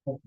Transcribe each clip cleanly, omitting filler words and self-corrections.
Oh.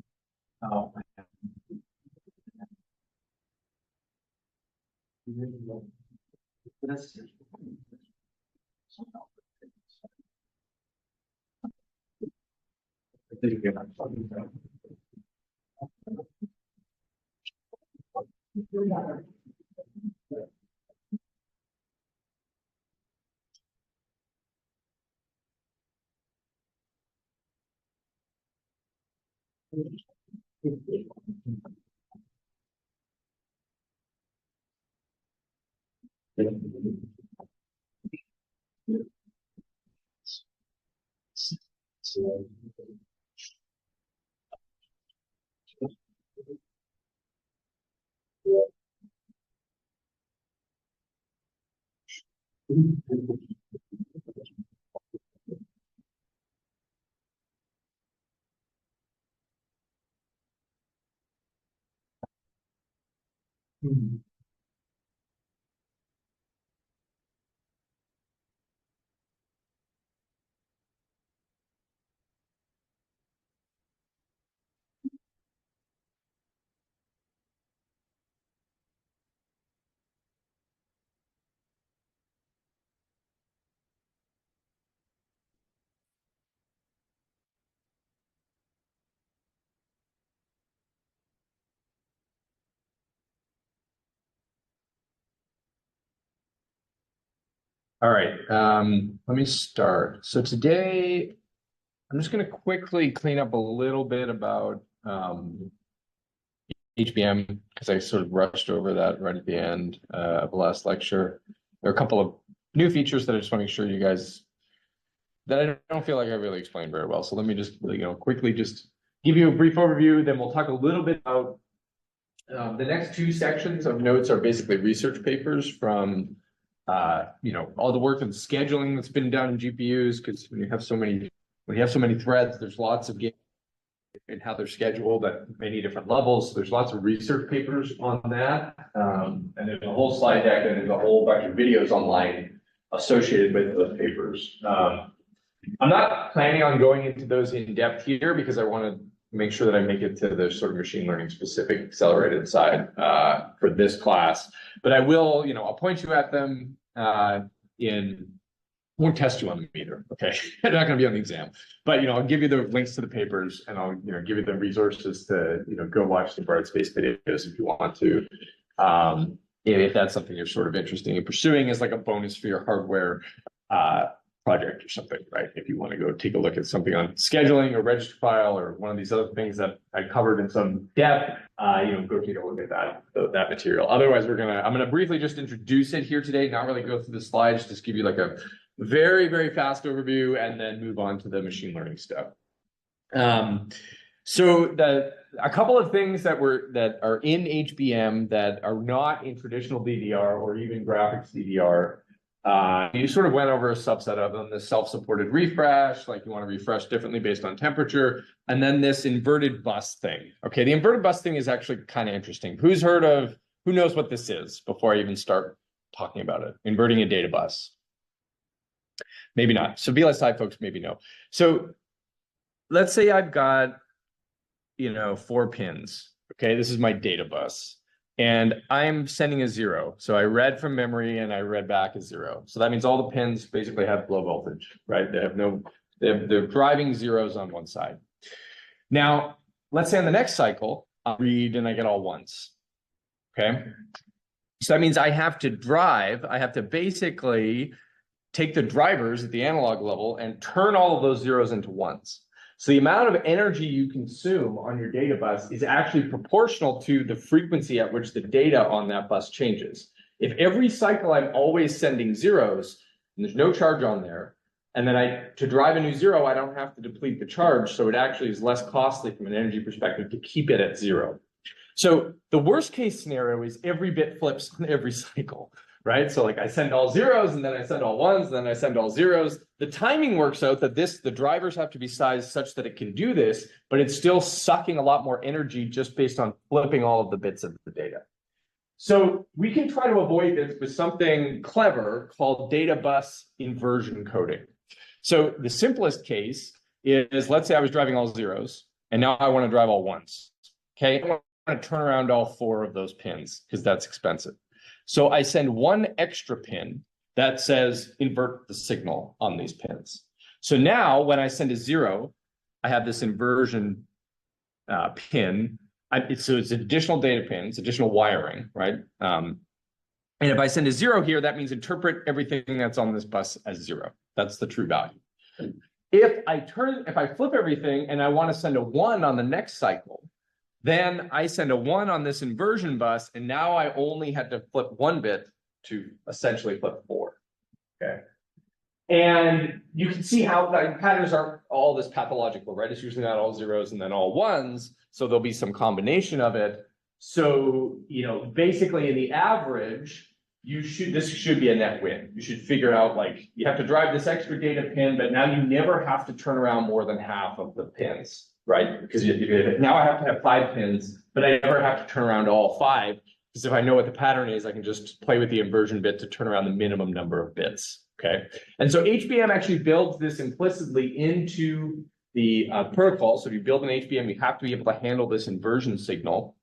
All right, let me start. So today, I'm just going to quickly clean up a little bit about HBM because I sort of rushed over that right at the end of the last lecture. There are a couple of new features that I just want to make sure you guys, that I don't feel like I really explained very well. So let me just, quickly just give you a brief overview, then we'll talk a little bit about the next two sections of notes are basically research papers from all the work and scheduling that's been done in GPUs, because when you have so many threads, there's lots of games and how they're scheduled at many different levels. So there's lots of research papers on that, and then a whole slide deck, and there's a whole bunch of videos online associated with those papers. I'm not planning on going into those in depth here because I want to make sure that I make it to the sort of machine learning specific accelerated side for this class. But I will, I'll point you at them won't test you on them either, okay? They're not going to be on the exam. But, I'll give you the links to the papers, and I'll, give you the resources to, go watch the broad space videos if you want to. If that's something you're sort of interested in pursuing as like a bonus for your hardware project or something, right? If you want to go take a look at something on scheduling or register file or one of these other things that I covered in some depth, go take a look at that material. Otherwise, I'm gonna briefly just introduce it here today, not really go through the slides, just give you like a very, very fast overview and then move on to the machine learning stuff. So a couple of things that are in HBM that are not in traditional DDR or even graphics DDR. You sort of went over a subset of them, the self-supported refresh, like you want to refresh differently based on temperature, and then this inverted bus thing. Okay, the inverted bus thing is actually kind of interesting. Who knows what this is before I even start talking about it? Inverting a data bus. Maybe not. So VLSI folks maybe know. So let's say I've got, 4 pins. Okay, this is my data bus. And I'm sending a 0. So I read from memory and I read back a 0. So that means all the pins basically have low voltage, right? They're driving zeros on one side. Now, let's say on the next cycle, I'll read and I get all ones. Okay. So that means I have to basically take the drivers at the analog level and turn all of those zeros into ones. So the amount of energy you consume on your data bus is actually proportional to the frequency at which the data on that bus changes. If every cycle I'm always sending zeros, and there's no charge on there, and then to drive a new 0, I don't have to deplete the charge, so it actually is less costly from an energy perspective to keep it at 0. So the worst case scenario is every bit flips on every cycle. Right? So like I send all zeros and then I send all ones, and then I send all zeros. The timing works out that the drivers have to be sized such that it can do this, but it's still sucking a lot more energy just based on flipping all of the bits of the data. So we can try to avoid this with something clever called data bus inversion coding. So the simplest case is, let's say I was driving all zeros. and now I want to drive all ones. Okay, I want to turn around all 4 of those pins because that's expensive. So I send one extra pin that says invert the signal on these pins. So now when I send a 0, I have this inversion pin. So it's additional data pins, additional wiring, right? And if I send a 0 here, that means interpret everything that's on this bus as 0. That's the true value. If I flip everything and I want to send a 1 on the next cycle, then I send a 1 on this inversion bus, and now I only had to flip 1 bit to essentially flip 4. Okay. And you can see how the patterns aren't all this pathological, right? It's usually not all 0s and then all 1s. So there'll be some combination of it. So, basically in the average, this should be a net win. You should figure out, like, you have to drive this extra data pin, but now you never have to turn around more than half of the pins, right? Because now I have to have 5 pins, but I never have to turn around all 5. Because if I know what the pattern is, I can just play with the inversion bit to turn around the minimum number of bits. Okay. And so HBM actually builds this implicitly into the protocol. So if you build an HBM, you have to be able to handle this inversion signal.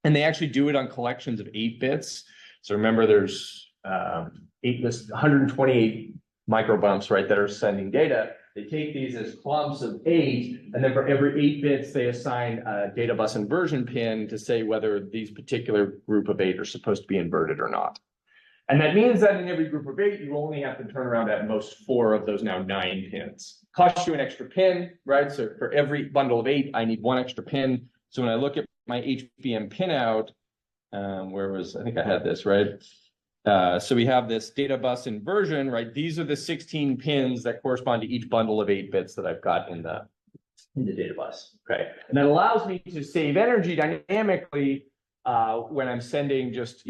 And they actually do it on collections of 8 bits. So remember, there's 128 microbumps, right, that are sending data. They take these as clumps of 8, and then for every 8 bits, they assign a data bus inversion pin to say whether these particular group of 8 are supposed to be inverted or not. And that means that in every group of 8, you only have to turn around at most 4 of those now 9 pins. Costs you an extra pin, right? So for every bundle of 8, I need 1 extra pin. So when I look at my HBM pinout, I think I had this, right? So we have this data bus inversion, right? These are the 16 pins that correspond to each bundle of 8 bits that I've got in the data bus, okay? And that allows me to save energy dynamically when I'm sending just,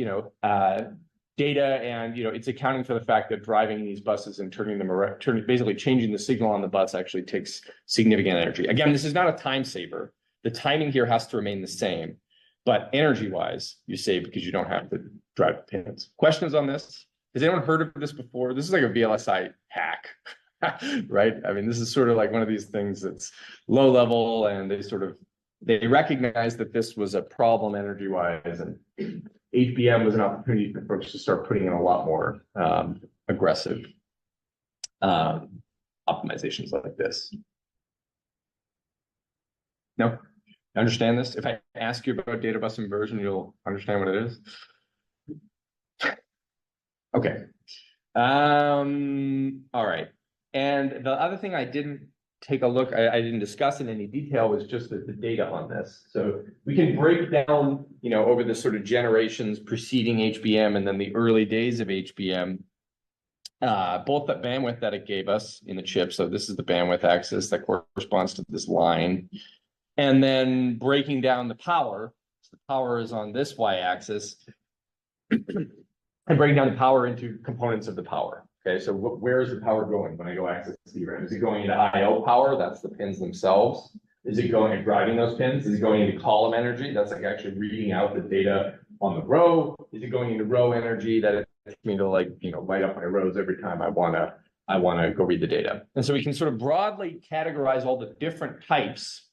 data, and it's accounting for the fact that driving these buses and turning them around, basically changing the signal on the bus actually takes significant energy. Again, this is not a time saver. The timing here has to remain the same, but energy-wise, you save because you don't have to drive the pins. Questions on this? Has anyone heard of this before? This is like a VLSI hack, right? I mean, this is sort of like one of these things that's low level, and they recognize that this was a problem energy-wise, and HBM was an opportunity for folks to start putting in a lot more aggressive optimizations like this. No? Understand this? If I ask you about data bus inversion, you'll understand what it is? Okay. All right. And the other thing I didn't take a look, I didn't discuss in any detail, was just the data on this. So we can break down, over the sort of generations preceding HBM and then the early days of HBM, both the bandwidth that it gave us in the chip. So this is the bandwidth axis that corresponds to this line. And then breaking down the power. So the power is on this y-axis. And breaking down the power into components of the power. Okay, so where is the power going when I go access DRAM? Is it going into I/O power? That's the pins themselves. Is it going and driving those pins? Is it going into column energy? That's like actually reading out the data on the row. Is it going into row energy that it takes me to light up my rows every time I wanna go read the data? And so we can sort of broadly categorize all the different types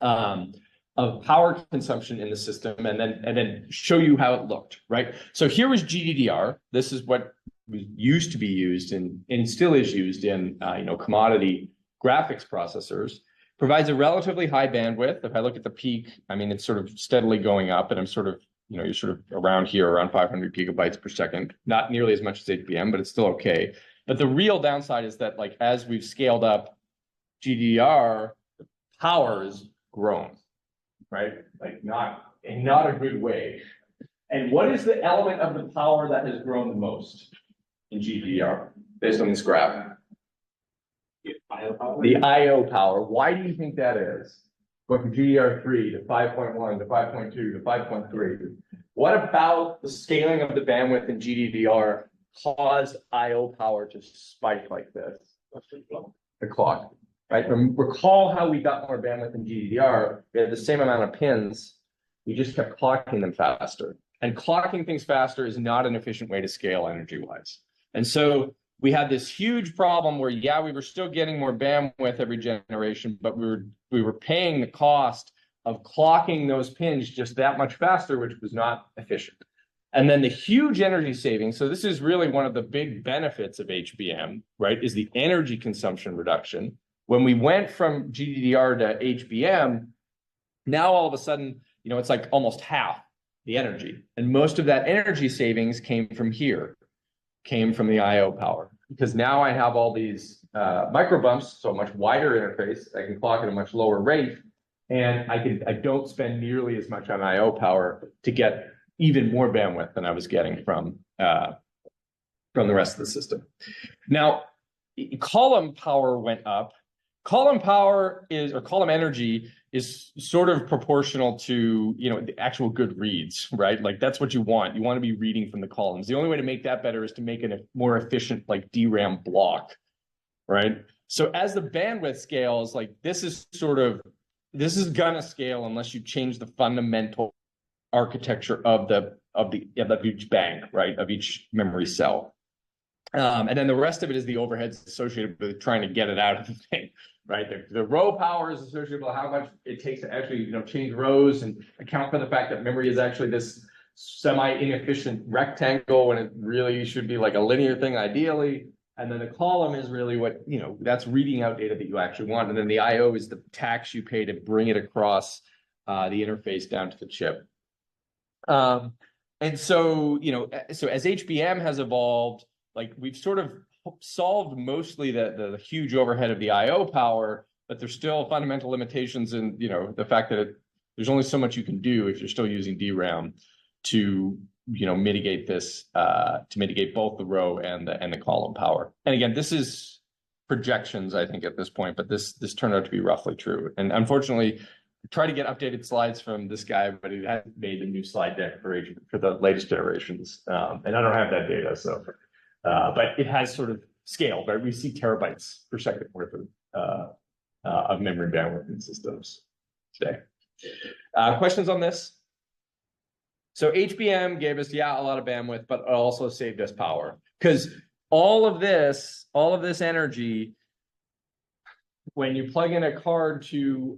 of power consumption in the system, and then show you how it looked, right? So here was GDDR. This is what used to be used and still is used in commodity graphics processors. Provides a relatively high bandwidth. If I look at the peak, I mean, it's sort of steadily going up, and I'm sort of, you're sort of around here, around 500 gigabytes per second. Not nearly as much as HBM, but it's still okay. But the real downside is that, like, as we've scaled up GDDR, the power is grown, right? Like not a good way. And what is the element of the power that has grown the most in GDDR based on this graph? The I/O power. Why do you think that is? Going from GDDR3 to 5.1 to 5.2 to 5.3. What about the scaling of the bandwidth in GDDR caused I/O power to spike like this? The clock. Right? Recall how we got more bandwidth in GDDR. We had the same amount of pins. We just kept clocking them faster. And clocking things faster is not an efficient way to scale energy-wise. And so we had this huge problem where, yeah, we were still getting more bandwidth every generation, but we were paying the cost of clocking those pins just that much faster, which was not efficient. And then the huge energy savings. So this is really one of the big benefits of HBM, right? Is the energy consumption reduction. When we went from GDDR to HBM, now all of a sudden, it's like almost half the energy. And most of that energy savings came from the IO power, because now I have all these micro bumps, so a much wider interface. I can clock at a much lower rate, and I don't spend nearly as much on IO power to get even more bandwidth than I was getting from the rest of the system. Now, column power went up. Column energy is sort of proportional to, the actual good reads, right? Like that's what you want. You want to be reading from the columns. The only way to make that better is to make it a more efficient, like DRAM block, right? So as the bandwidth scales, like this is gonna scale unless you change the fundamental architecture of each bank, right? Of each memory cell. And then the rest of it is the overheads associated with trying to get it out of the thing, right? The row power is associated with how much it takes to actually, change rows and account for the fact that memory is actually this semi-inefficient rectangle when it really should be like a linear thing ideally. And then the column is really what, that's reading out data that you actually want. And then the IO is the tax you pay to bring it across the interface down to the chip. And so, so as HBM has evolved, like we've sort of solved mostly the huge overhead of the IO power, but there's still fundamental limitations in, the fact that there's only so much you can do if you're still using DRAM to, mitigate this, to mitigate both the row and the column power. And again, this is projections, I think, at this point, but this turned out to be roughly true. And unfortunately, I tried to get updated slides from this guy, but he hasn't made a new slide deck for the latest generations. And I don't have that data, so. But it has sort of scaled, right? We see terabytes per second worth of memory bandwidth in systems today. Questions on this? So HBM gave us, a lot of bandwidth, but it also saved us power, because all of this energy, when you plug in a card to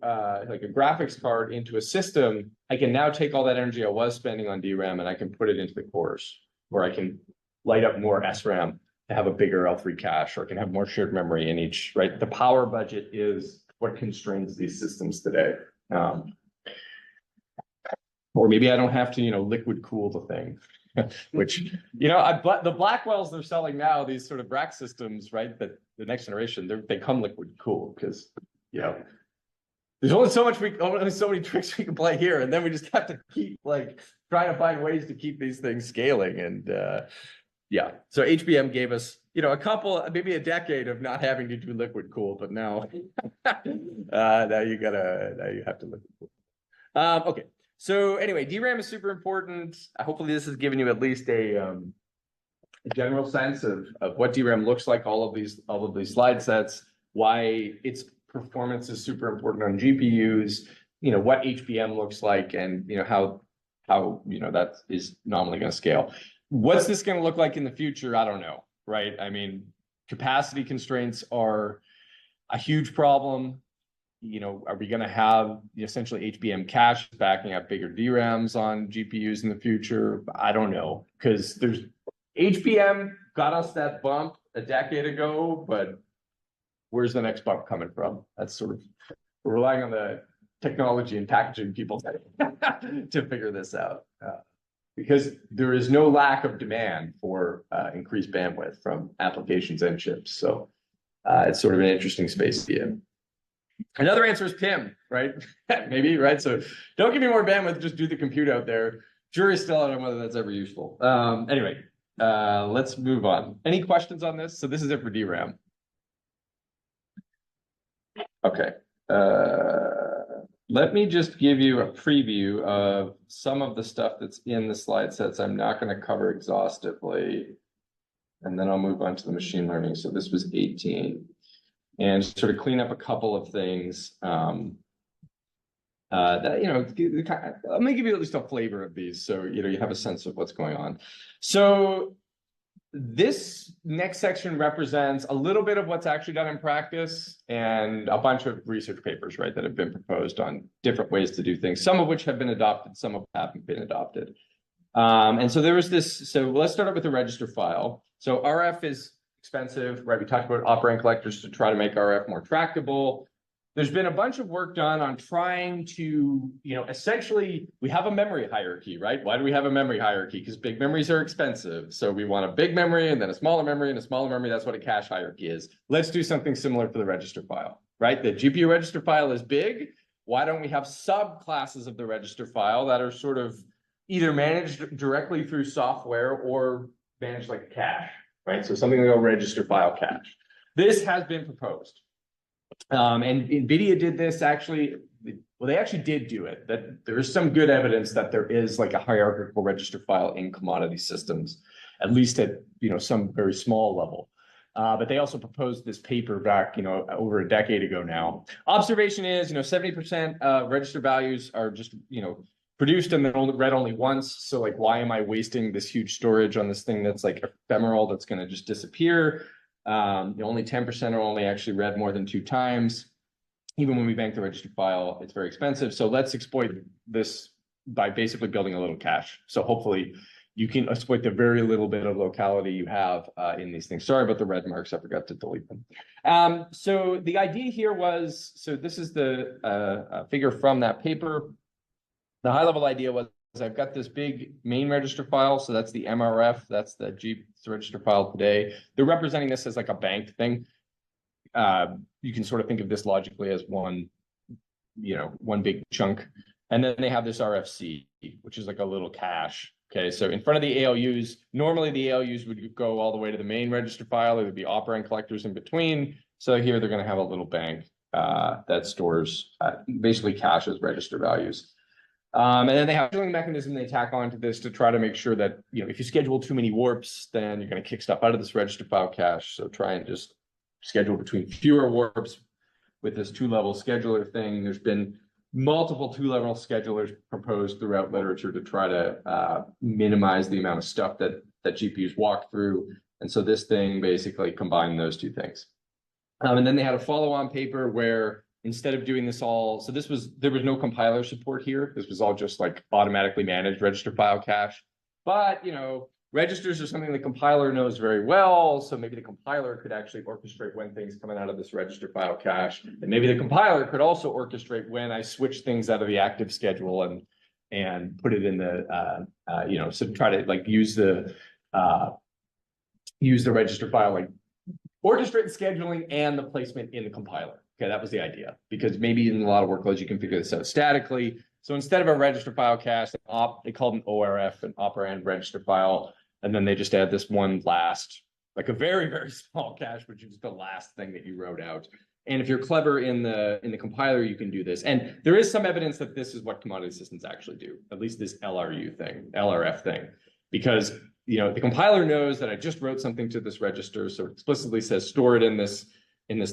like a graphics card into a system, I can now take all that energy I was spending on DRAM and I can put it into the cores, or I can light up more SRAM to have a bigger L3 cache, or it can have more shared memory in each, right? The power budget is what constrains these systems today. Or maybe I don't have to, liquid cool the thing, which, but the Blackwells they're selling now, these sort of rack systems, right? That the next generation, they come liquid cool because, there's only so many tricks we can play here. And then we just have to keep like trying to find ways to keep these things scaling. And, so HBM gave us, maybe a decade of not having to do liquid cool, but now, now you have to liquid cool. Okay. So anyway, DRAM is super important. Hopefully this has given you at least a general sense of what DRAM looks like, all of these slide sets, why its performance is super important on GPUs, what HBM looks like, and how that is nominally going to scale. What's this going to look like in the future? I don't know, right? I mean, capacity constraints are a huge problem. Are we going to have essentially HBM cache backing up bigger DRAMs on GPUs in the future? I don't know, because HBM got us that bump a decade ago, but where's the next bump coming from? That's we're relying on the technology and packaging people to figure this out. Because there is no lack of demand for increased bandwidth from applications and chips. So it's sort of an interesting space to be in. Another answer is PIM, right? Maybe, right? So don't give me more bandwidth, just do the compute out there. Jury's still out on whether that's ever useful. Anyway, let's move on. Any questions on this? So this is it for DRAM. Okay. Let me just give you a preview of some of the stuff that's in the slide sets I'm not going to cover exhaustively. And then I'll move on to the machine learning. So this was 18. And sort of clean up a couple of things that, let me give you at least a flavor of these so, you have a sense of what's going on. So this next section represents a little bit of what's actually done in practice and a bunch of research papers, right, that have been proposed on different ways to do things, some of which have been adopted, some of them haven't been adopted. And so there was this, so let's start up with the register file. So RF is expensive, right? We talked about operand collectors to try to make RF more tractable. There's been a bunch of work done on trying to, essentially, we have a memory hierarchy, right? Why do we have a memory hierarchy? Because big memories are expensive. So we want a big memory and then a smaller memory and a smaller memory. That's what a cache hierarchy is. Let's do something similar for the register file, right? The GPU register file is big. Why don't we have subclasses of the register file that are sort of either managed directly through software or managed like a cache, right? So something like a register file cache. This has been proposed. And NVIDIA did this actually, well, they actually did do it. That there is some good evidence that there is like a hierarchical register file in commodity systems, at least at, some very small level. But they also proposed this paper back, over a decade ago now. Observation is, 70% register values are just, produced and then only read only once. So like, why am I wasting this huge storage on this thing that's like ephemeral, that's going to just disappear? Only 10% are only actually read more than 2 times. Even when we bank the register file, it's very expensive. So let's exploit this by basically building a little cache. So hopefully you can exploit the very little bit of locality you have in these things. Sorry about the red marks, I forgot to delete them. So the idea here was, so this is the figure from that paper. The high level idea was I've got this big main register file. So that's the MRF, that's the G register file today. They're representing this as like a banked thing. You can sort of think of this logically as one big chunk. And then they have this RFC, which is like a little cache. Okay, so in front of the ALUs, normally the ALUs would go all the way to the main register file. There would be operand collectors in between. So here they're going to have a little bank that stores, basically caches register values. And then they have a scheduling mechanism they tack onto this to try to make sure that, if you schedule too many warps, then you're going to kick stuff out of this register file cache. So try and just schedule between fewer warps with this 2-level scheduler thing. There's been multiple 2-level schedulers proposed throughout literature to try to minimize the amount of stuff that GPUs walk through. And so this thing basically combined those 2 things. And then they had a follow-on paper where instead of doing this all, so there was no compiler support here. This was all just like automatically managed register file cache. But, registers are something the compiler knows very well. So maybe the compiler could actually orchestrate when things coming out of this register file cache. And maybe the compiler could also orchestrate when I switch things out of the active schedule and put it in the, so try to like use the register file, like orchestrate scheduling and the placement in the compiler. Okay, that was the idea, because maybe in a lot of workloads, you can figure this out statically. So instead of a register file cache, they called an ORF, an operand register file. And then they just add this one last, like a very, very small cache, which is the last thing that you wrote out. And if you're clever in the compiler, you can do this. And there is some evidence that this is what commodity systems actually do, at least this LRF thing, because the compiler knows that I just wrote something to this register. So it explicitly says store it in this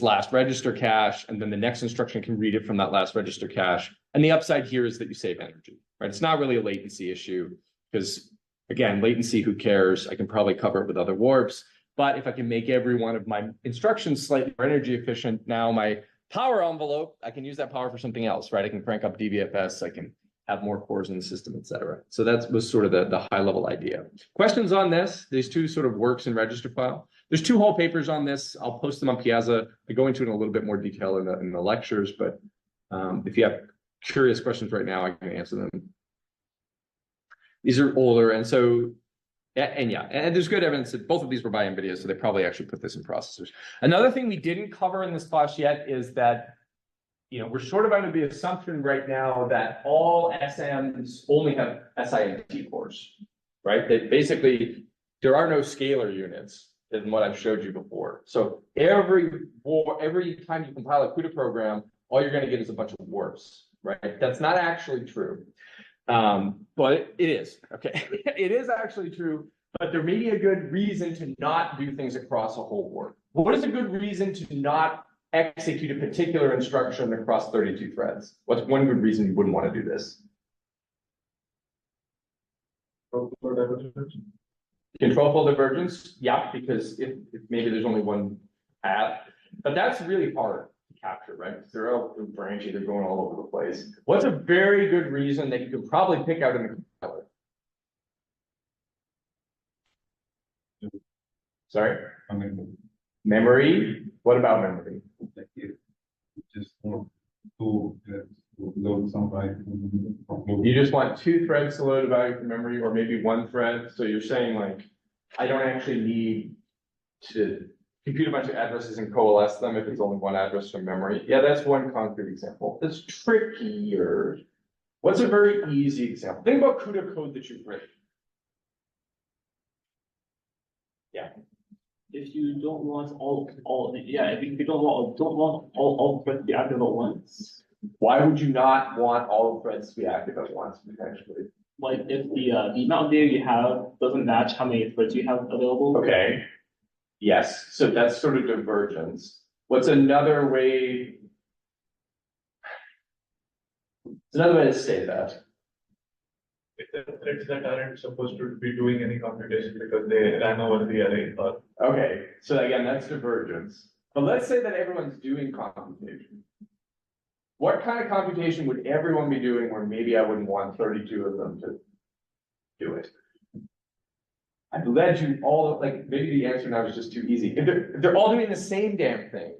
last register cache, and then the next instruction can read it from that last register cache. And the upside here is that you save energy, right? It's not really a latency issue because, again, latency, who cares? I can probably cover it with other warps. But if I can make every one of my instructions slightly more energy efficient, now my power envelope, I can use that power for something else, right? I can crank up DVFS, I can have more cores in the system, et cetera. So that was sort of the high level idea. Questions on this? These 2 sort of works in register file. There's 2 whole papers on this. I'll post them on Piazza. I go into it in a little bit more detail in the lectures, but if you have curious questions right now, I can answer them. These are older, and so, and there's good evidence that both of these were by NVIDIA, so they probably actually put this in processors. Another thing we didn't cover in this class yet is that, we're sort of under the assumption right now that all SMs only have SIMT cores, right? That basically, there are no scalar units in what I've showed you before. So every time you compile a CUDA program, all you're going to get is a bunch of warps, right? That's not actually true, but it is. Okay, it is actually true, but there may be a good reason to not do things across a whole warp. What is a good reason to not execute a particular instruction across 32 threads? What's one good reason you wouldn't want to do this? Controlful divergence, yeah, because if maybe there's only one path, but that's really hard to capture, right? Because they're all branching, they're going all over the place. What's a very good reason that you can probably pick out in the compiler? Sorry? Memory? What about memory? Like you just want to load some byte. You just want 2 threads to load a value from memory, or maybe 1 thread. So you're saying like, I don't actually need to compute a bunch of addresses and coalesce them if it's only 1 address from memory. Yeah, that's one concrete example. It's trickier. What's a very easy example? Think about CUDA code that you've written. Yeah. If you don't want if you don't want all threads to be active at once. Why would you not want all threads to be active at once, potentially? Like if the amount of data you have doesn't match how many threads you have available. Okay. Yes, so that's sort of divergence. What's another way? It's another way to say that. If the threads that aren't supposed to be doing any computation because they ran over the array or. Okay, so again, that's divergence. But let's say that everyone's doing computation. What kind of computation would everyone be doing where maybe I wouldn't want 32 of them to do it? I've led you all, like, maybe the answer now is just too easy. If they're all doing the same damn thing,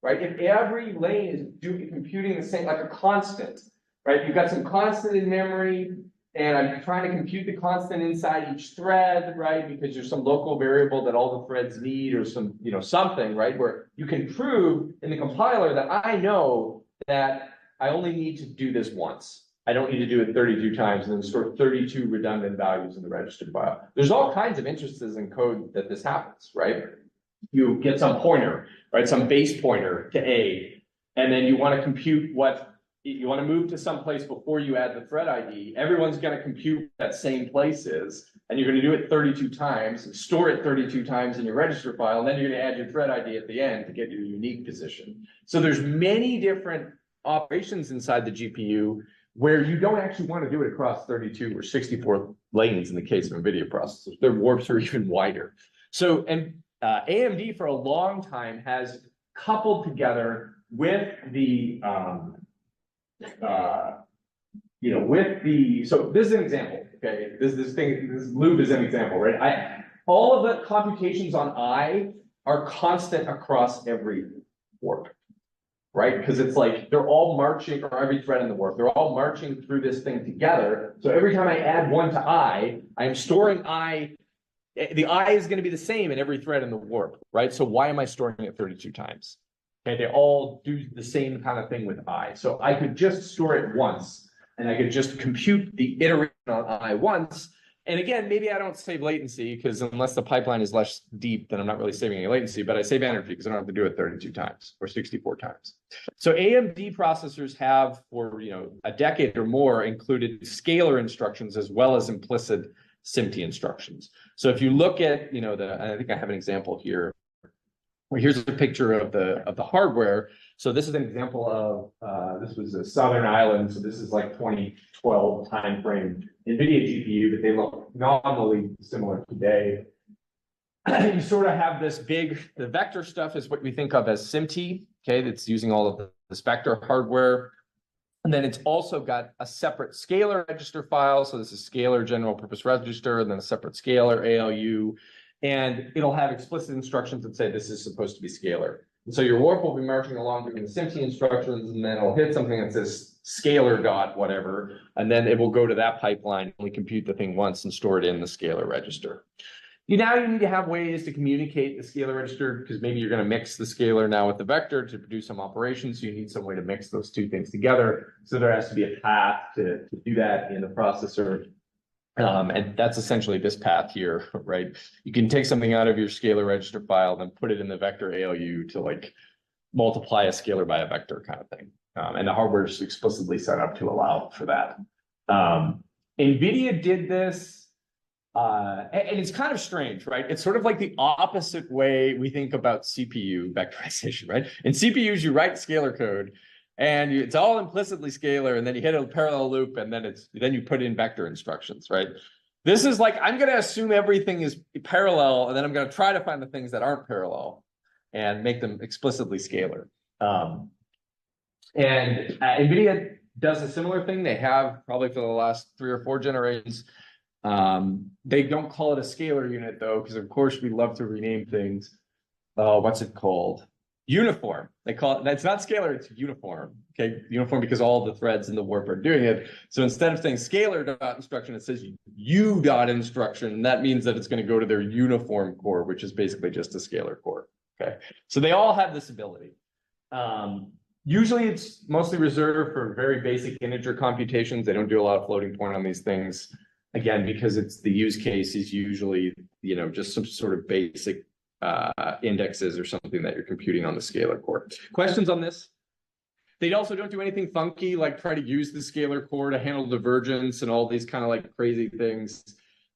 right? If every lane is computing the same, like a constant, right? You've got some constant in memory, and I'm trying to compute the constant inside each thread, right? Because there's some local variable that all the threads need, or some, something, right? Where you can prove in the compiler that I know that I only need to do this once. I don't need to do it 32 times and then store 32 redundant values in the register file. There's all kinds of instances in code that this happens, right? You get some pointer, right? Some base pointer to A, and then you want to compute what you want to move to some place before you add the thread ID. Everyone's going to compute that same place is, and you're going to do it 32 times, store it 32 times in your register file, and then you're going to add your thread ID at the end to get your unique position. So there's many different operations inside the GPU where you don't actually want to do it across 32 or 64 lanes in the case of NVIDIA processors. Their warps are even wider. So, and AMD for a long time has coupled together with the, so this is an example, okay? This loop is an example, right? All of the computations on I are constant across every warp. Right? Because it's like they're all marching, or every thread in the warp, they're all marching through this thing together. So every time I add 1 to I am storing the I is going to be the same in every thread in the warp, right? So why am I storing it 32 times? Okay, they all do the same kind of thing with I. So I could just store it once, and I could just compute the iteration on I once. And again, maybe I don't save latency, because unless the pipeline is less deep, then I'm not really saving any latency, but I save energy because I don't have to do it 32 times or 64 times. So AMD processors have, for a decade or more, included scalar instructions as well as implicit SMPTE instructions. So if you look at, I think I have an example here. Well, here's a picture of the hardware. So this is an example of, this was a Southern Island. So this is like 2012 timeframe NVIDIA GPU, but they look nominally similar today. You sort of have this the vector stuff is what we think of as SMPTE, okay? That's using all of this vector hardware. And then it's also got a separate scalar register file. So this is scalar general purpose register, and then a separate scalar ALU. And it'll have explicit instructions that say this is supposed to be scalar. And so your warp will be marching along doing the SMPTE instructions, and then it'll hit something that says scalar dot whatever, and then it will go to that pipeline, only compute the thing once and store it in the scalar register. Now you need to have ways to communicate the scalar register, because maybe you're going to mix the scalar now with the vector to produce some operations. So you need some way to mix those two things together. So there has to be a path to do that in the processor. And that's essentially this path here, right? You can take something out of your scalar register file, then put it in the vector ALU to like multiply a scalar by a vector kind of thing. And the hardware is explicitly set up to allow for that. NVIDIA did this, and it's kind of strange, right? It's sort of like the opposite way we think about CPU vectorization, right? In CPUs, you write scalar code, and it's all implicitly scalar, and then you hit a parallel loop, and then you put in vector instructions, right? This is like, I'm going to assume everything is parallel, and then I'm going to try to find the things that aren't parallel and make them explicitly scalar. And NVIDIA does a similar thing. They have probably for the last 3 or 4 generations. They don't call it a scalar unit though, because of course we love to rename things. What's it called? Uniform. They call it, it's not scalar, it's uniform. Okay, uniform because all the threads in the warp are doing it. So instead of saying scalar dot instruction, it says U dot instruction. And that means that it's going to go to their uniform core, which is basically just a scalar core. Okay, so they all have this ability. Usually it's mostly reserved for very basic integer computations. They don't do a lot of floating point on these things. Again, because it's the use case is usually, you know, just some sort of basic indexes or something that you're computing on the scalar core. Questions on this? They also don't do anything funky, like try to use the scalar core to handle divergence and all these kind of like crazy things.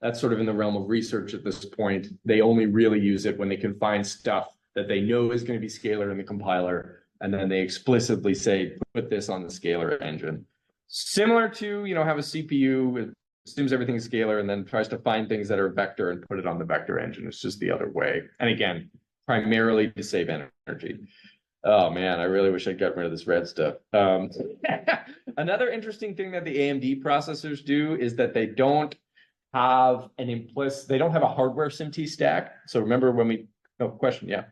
That's sort of in the realm of research at this point. They only really use it when they can find stuff that they know is going to be scalar in the compiler. And then they explicitly say, put this on the scalar engine. Similar to, you know, have a CPU, it assumes everything is scalar and then tries to find things that are vector and put it on the vector engine. It's just the other way. And again, primarily to save energy. Oh man, I really wish I'd gotten rid of this red stuff. Another interesting thing that the AMD processors do is that they don't have an implicit, they don't have a hardware SIMT stack. So remember when we, no question, yeah.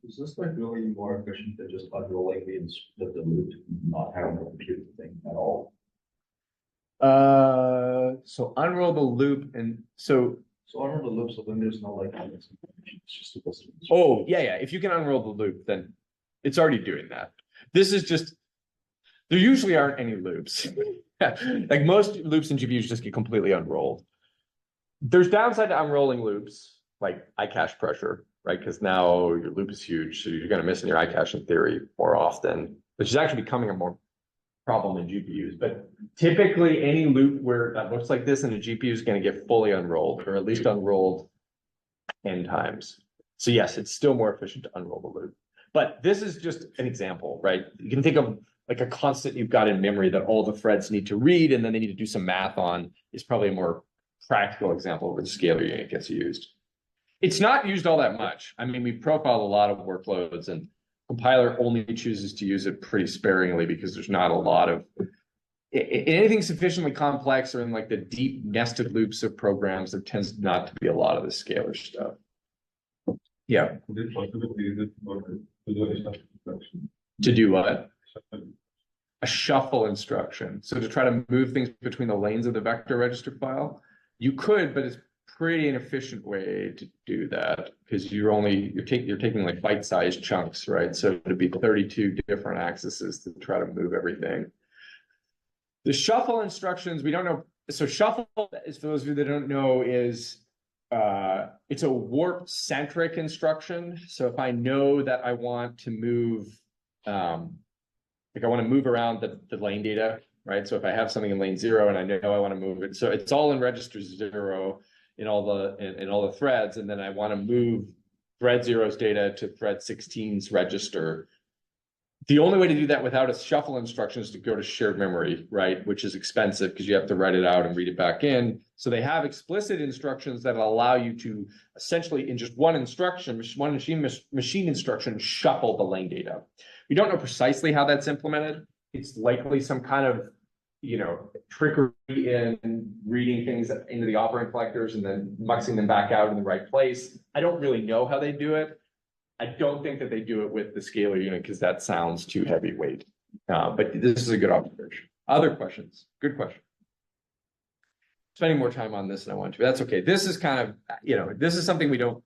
Is this like really more efficient than just unrolling the loop, not having to compute the thing at all? So unroll the loop and so unroll the loop, so then there's no like it's just supposed to. Oh yeah. If you can unroll the loop, then it's already doing that. This is just there usually aren't any loops. Like most loops in GPUs just get completely unrolled. There's downside to unrolling loops, like iCache pressure, right? Because now your loop is huge, so you're going to miss in your iCache in theory more often, which is actually becoming a more problem in GPUs. But typically any loop where that looks like this in a GPU is going to get fully unrolled, or at least unrolled n times. So yes, it's still more efficient to unroll the loop. But this is just an example, right? You can think of like a constant you've got in memory that all the threads need to read and then they need to do some math on is probably a more practical example where the scalar unit gets used. It's not used all that much. I mean, we've profiled a lot of workloads and compiler only chooses to use it pretty sparingly because there's not a lot of anything sufficiently complex or in like the deep nested loops of programs. There tends not to be a lot of the scalar stuff. Yeah. To do what? A shuffle instruction. So to try to move things between the lanes of the vector register file, you could, but it's pretty inefficient way to do that because you're taking like bite-sized chunks, right? So it'd be 32 different axes to try to move everything. The shuffle instructions, we don't know. So shuffle, is for those of you that don't know, is it's a warp-centric instruction. So if I know that I want to move, like I want to move around the lane data, right? So if I have something in lane 0 and I know I want to move it, so it's all in register 0 in all the threads, and then I want to move thread 0's data to thread 16's register. The only way to do that without a shuffle instruction is to go to shared memory, right? Which is expensive because you have to write it out and read it back in. So they have explicit instructions that allow you to essentially in just one instruction, one machine instruction, shuffle the lane data. We don't know precisely how that's implemented. It's likely some kind of, you know, trickery in reading things into the operand collectors and then muxing them back out in the right place. I don't really know how they do it. I don't think that they do it with the scalar unit because that sounds too heavyweight. But this is a good observation. Other questions? Good question. Spending more time on this than I want to. That's okay. This is kind of, you know, this is something we don't,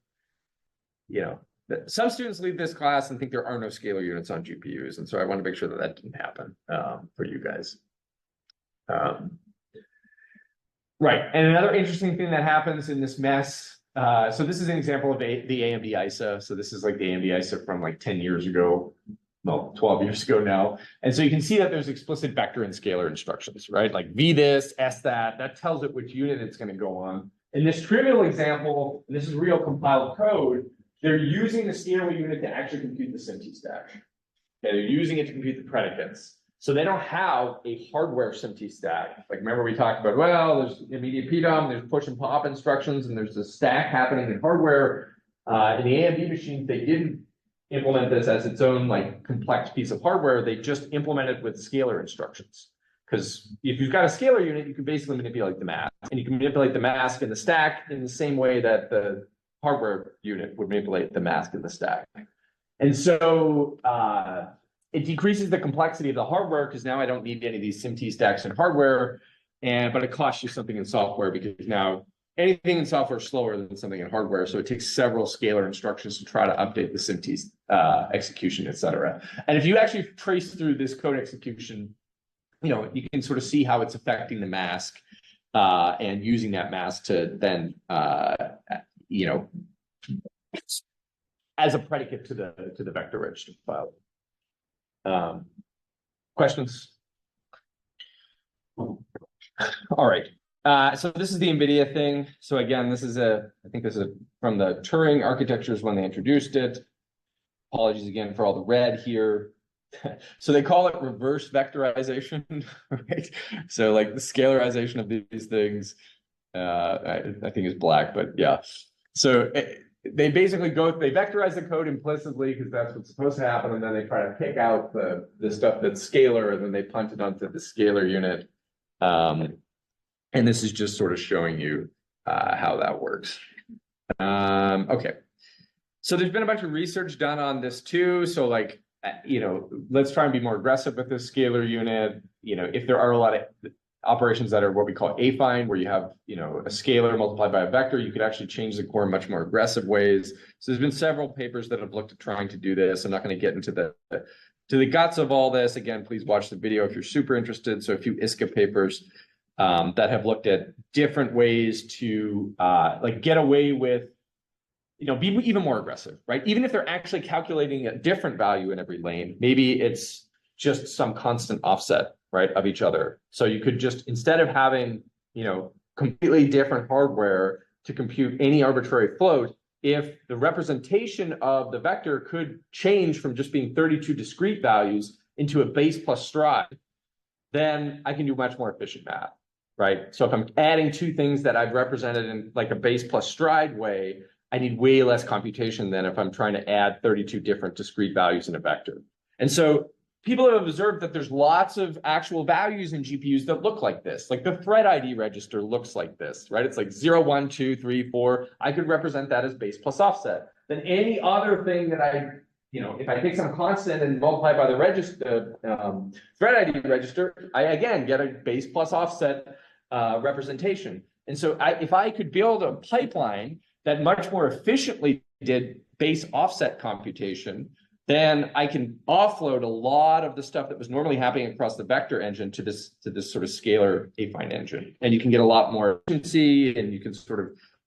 you know, some students leave this class and think there are no scalar units on GPUs. And so I want to make sure that that didn't happen for you guys. Right. And another interesting thing that happens in this mess. So this is an example of the AMD ISA. So this is like the AMD ISA from like 10 years ago, well, 12 years ago now. And so you can see that there's explicit vector and scalar instructions, right? Like V this, S that tells it which unit it's going to go on. In this trivial example, this is real compiled code, they're using the scalar unit to actually compute the SIMT stack. Okay, they're using it to compute the predicates. So they don't have a hardware SMT stack. Like, remember we talked about, well, there's immediate PDOM, there's push and pop instructions, and there's a stack happening in hardware. In the AMD machines, they didn't implement this as its own like complex piece of hardware. They just implemented with scalar instructions. Because if you've got a scalar unit, you can basically manipulate the mask, and you can manipulate the mask in the stack in the same way that the hardware unit would manipulate the mask in the stack. And so it decreases the complexity of the hardware because now I don't need any of these SMT stacks in hardware, but it costs you something in software because now anything in software is slower than something in hardware. So it takes several scalar instructions to try to update the SMT execution, et cetera. And if you actually trace through this code execution, you can sort of see how it's affecting the mask and using that mask to then, as a predicate to the vector register file. Questions? All right. So this is the NVIDIA thing. So again, this is I think this is from the Turing architectures when they introduced it. Apologies again for all the red here. So they call it reverse vectorization, right? So like the scalarization of these things, I think is black, but yeah. So they basically they vectorize the code implicitly because that's what's supposed to happen, and then they try to pick out the stuff that's scalar, and then they punt it onto the scalar unit. And this is just sort of showing you how that works. Okay. So there's been a bunch of research done on this too. So like, let's try and be more aggressive with this scalar unit. If there are a lot of operations that are what we call affine, where you have, a scalar multiplied by a vector, you could actually change the core in much more aggressive ways. So there's been several papers that have looked at trying to do this. I'm not going to get into the guts of all this. Again, please watch the video if you're super interested. So a few ISCA papers that have looked at different ways to get away with, be even more aggressive, right? Even if they're actually calculating a different value in every lane, maybe it's just some constant offset, right, of each other. So you could just, instead of having, completely different hardware to compute any arbitrary float, if the representation of the vector could change from just being 32 discrete values into a base plus stride, then I can do much more efficient math, right? So if I'm adding two things that I've represented in like a base plus stride way, I need way less computation than if I'm trying to add 32 different discrete values in a vector. And so people have observed that there's lots of actual values in GPUs that look like this. Like the thread ID register looks like this, right? It's like 0, 1, 2, 3, 4. I could represent that as base plus offset. Then any other thing that if I take some constant and multiply by the register, thread ID register, I again get a base plus offset representation. And so if I could build a pipeline that much more efficiently did base offset computation, then I can offload a lot of the stuff that was normally happening across the vector engine to this sort of scalar affine engine. And you can get a lot more efficiency, and you can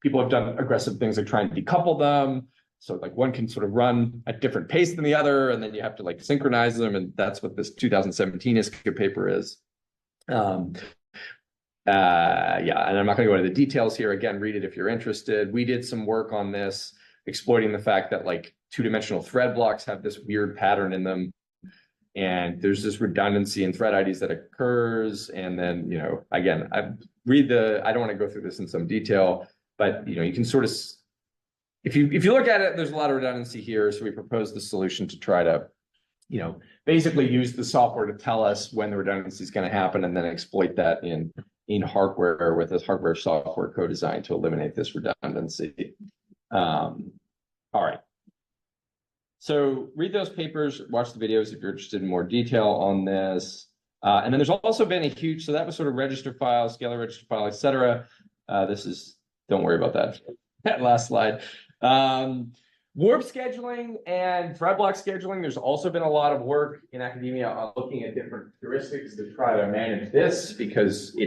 people have done aggressive things like trying to decouple them. So like one can sort of run at different pace than the other, and then you have to like synchronize them. And that's what this 2017 ISCA paper is. And I'm not going to go into the details here. Again, read it if you're interested. We did some work on this, exploiting the fact that like two-dimensional thread blocks have this weird pattern in them, and there's this redundancy in thread IDs that occurs. And then, again, I don't want to go through this in some detail, but you can sort of, if you look at it, there's a lot of redundancy here. So we proposed the solution to try to, basically use the software to tell us when the redundancy is going to happen, and then exploit that in hardware with this hardware software co-design to eliminate this redundancy. All right. So read those papers, watch the videos if you're interested in more detail on this. And then there's also been a huge, so that was sort of register file, scalar register file, et cetera. Don't worry about that last slide. Warp scheduling and thread block scheduling. There's also been a lot of work in academia on looking at different heuristics to try to manage this, because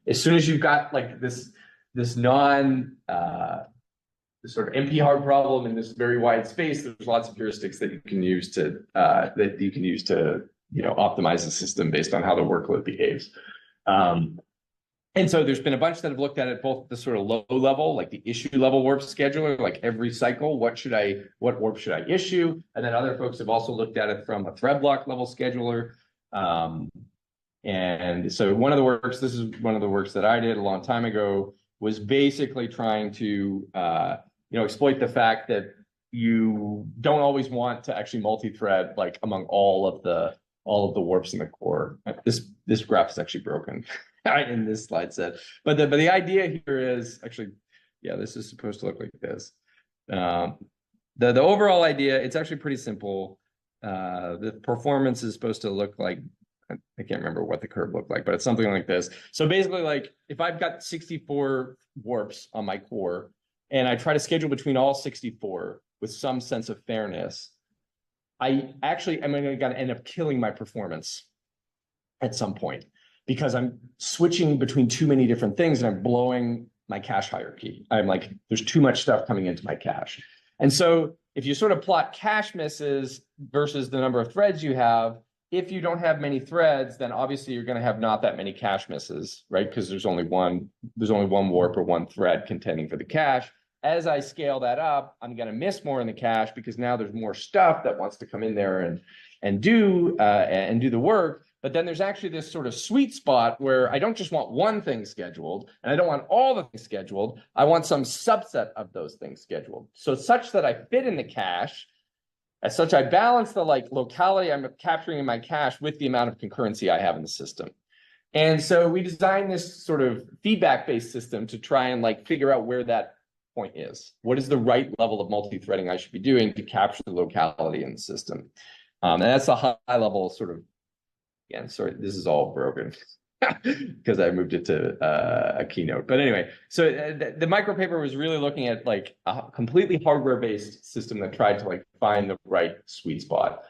as soon as you've got like this sort of NP hard problem in this very wide space, there's lots of heuristics that you can use to optimize the system based on how the workload behaves. And so there's been a bunch that have looked at it both at the sort of low level, like the issue level warp scheduler, like every cycle, what warp should I issue? And then other folks have also looked at it from a thread block level scheduler. And so one of the works, this is one of the works that I did a long time ago, was basically trying to exploit the fact that you don't always want to actually multi-thread like among all of the warps in the core. This graph is actually broken in this slide set. But the idea here is actually, yeah, this is supposed to look like this. The overall idea, it's actually pretty simple. The performance is supposed to look like, I can't remember what the curve looked like, but it's something like this. So basically, like if I've got 64 warps on my core and I try to schedule between all 64 with some sense of fairness, I actually am going to end up killing my performance at some point because I'm switching between too many different things and I'm blowing my cache hierarchy. I'm like, there's too much stuff coming into my cache. And so if you sort of plot cache misses versus the number of threads you have, if you don't have many threads, then obviously you're going to have not that many cache misses, right? Because there's only one warp or one thread contending for the cache. As I scale that up, I'm going to miss more in the cache because now there's more stuff that wants to come in there and do the work. But then there's actually this sort of sweet spot where I don't just want one thing scheduled and I don't want all the things scheduled. I want some subset of those things scheduled. So such that I fit in the cache. As such, I balance the locality I'm capturing in my cache with the amount of concurrency I have in the system. And so we designed this sort of feedback-based system to try and figure out where that point is. What is the right level of multi-threading I should be doing to capture the locality in the system? And that's a high level sort of, again, sorry, this is all broken because I moved it to a keynote. But anyway, so the micro paper was really looking at a completely hardware-based system that tried to find the right sweet spot.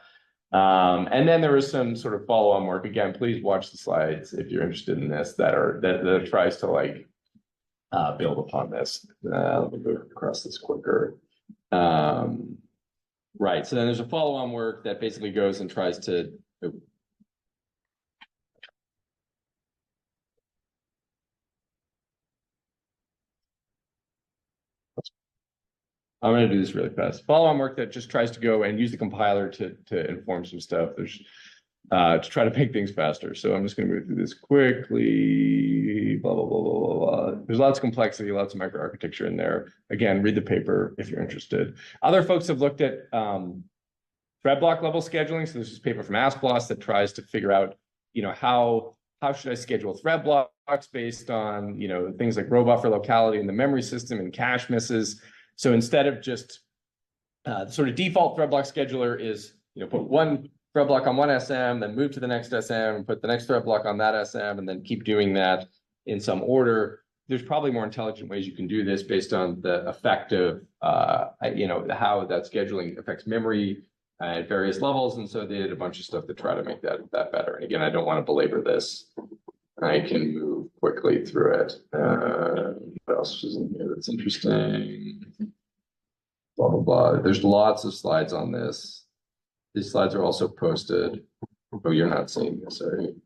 And then there was some sort of follow-on work. Again, please watch the slides if you're interested in this that tries to build upon this. Let me go across this quicker. Right. So then there's a follow-on work that basically goes and tries to. I'm going to do this really fast. Follow-on work that just tries to go and use the compiler to inform some stuff. There's to try to make things faster. So I'm just going to move through this quickly. Blah blah blah blah blah blah. There's lots of complexity, lots of microarchitecture in there. Again, read the paper if you're interested. Other folks have looked at thread block level scheduling. So there's this paper from Asplos that tries to figure out, how should I schedule thread blocks based on things like row buffer locality in the memory system and cache misses. So instead of just the sort of default thread block scheduler is, put one thread block on one SM, then move to the next SM, put the next thread block on that SM, and then keep doing that in some order. There's probably more intelligent ways you can do this based on the effect of, how that scheduling affects memory at various levels. And so they did a bunch of stuff to try to make that better. And again, I don't want to belabor this. I can move quickly through it. What else is in here that's interesting? Blah, blah, blah. There's lots of slides on this. These slides are also posted. Oh, you're not seeing this, are you?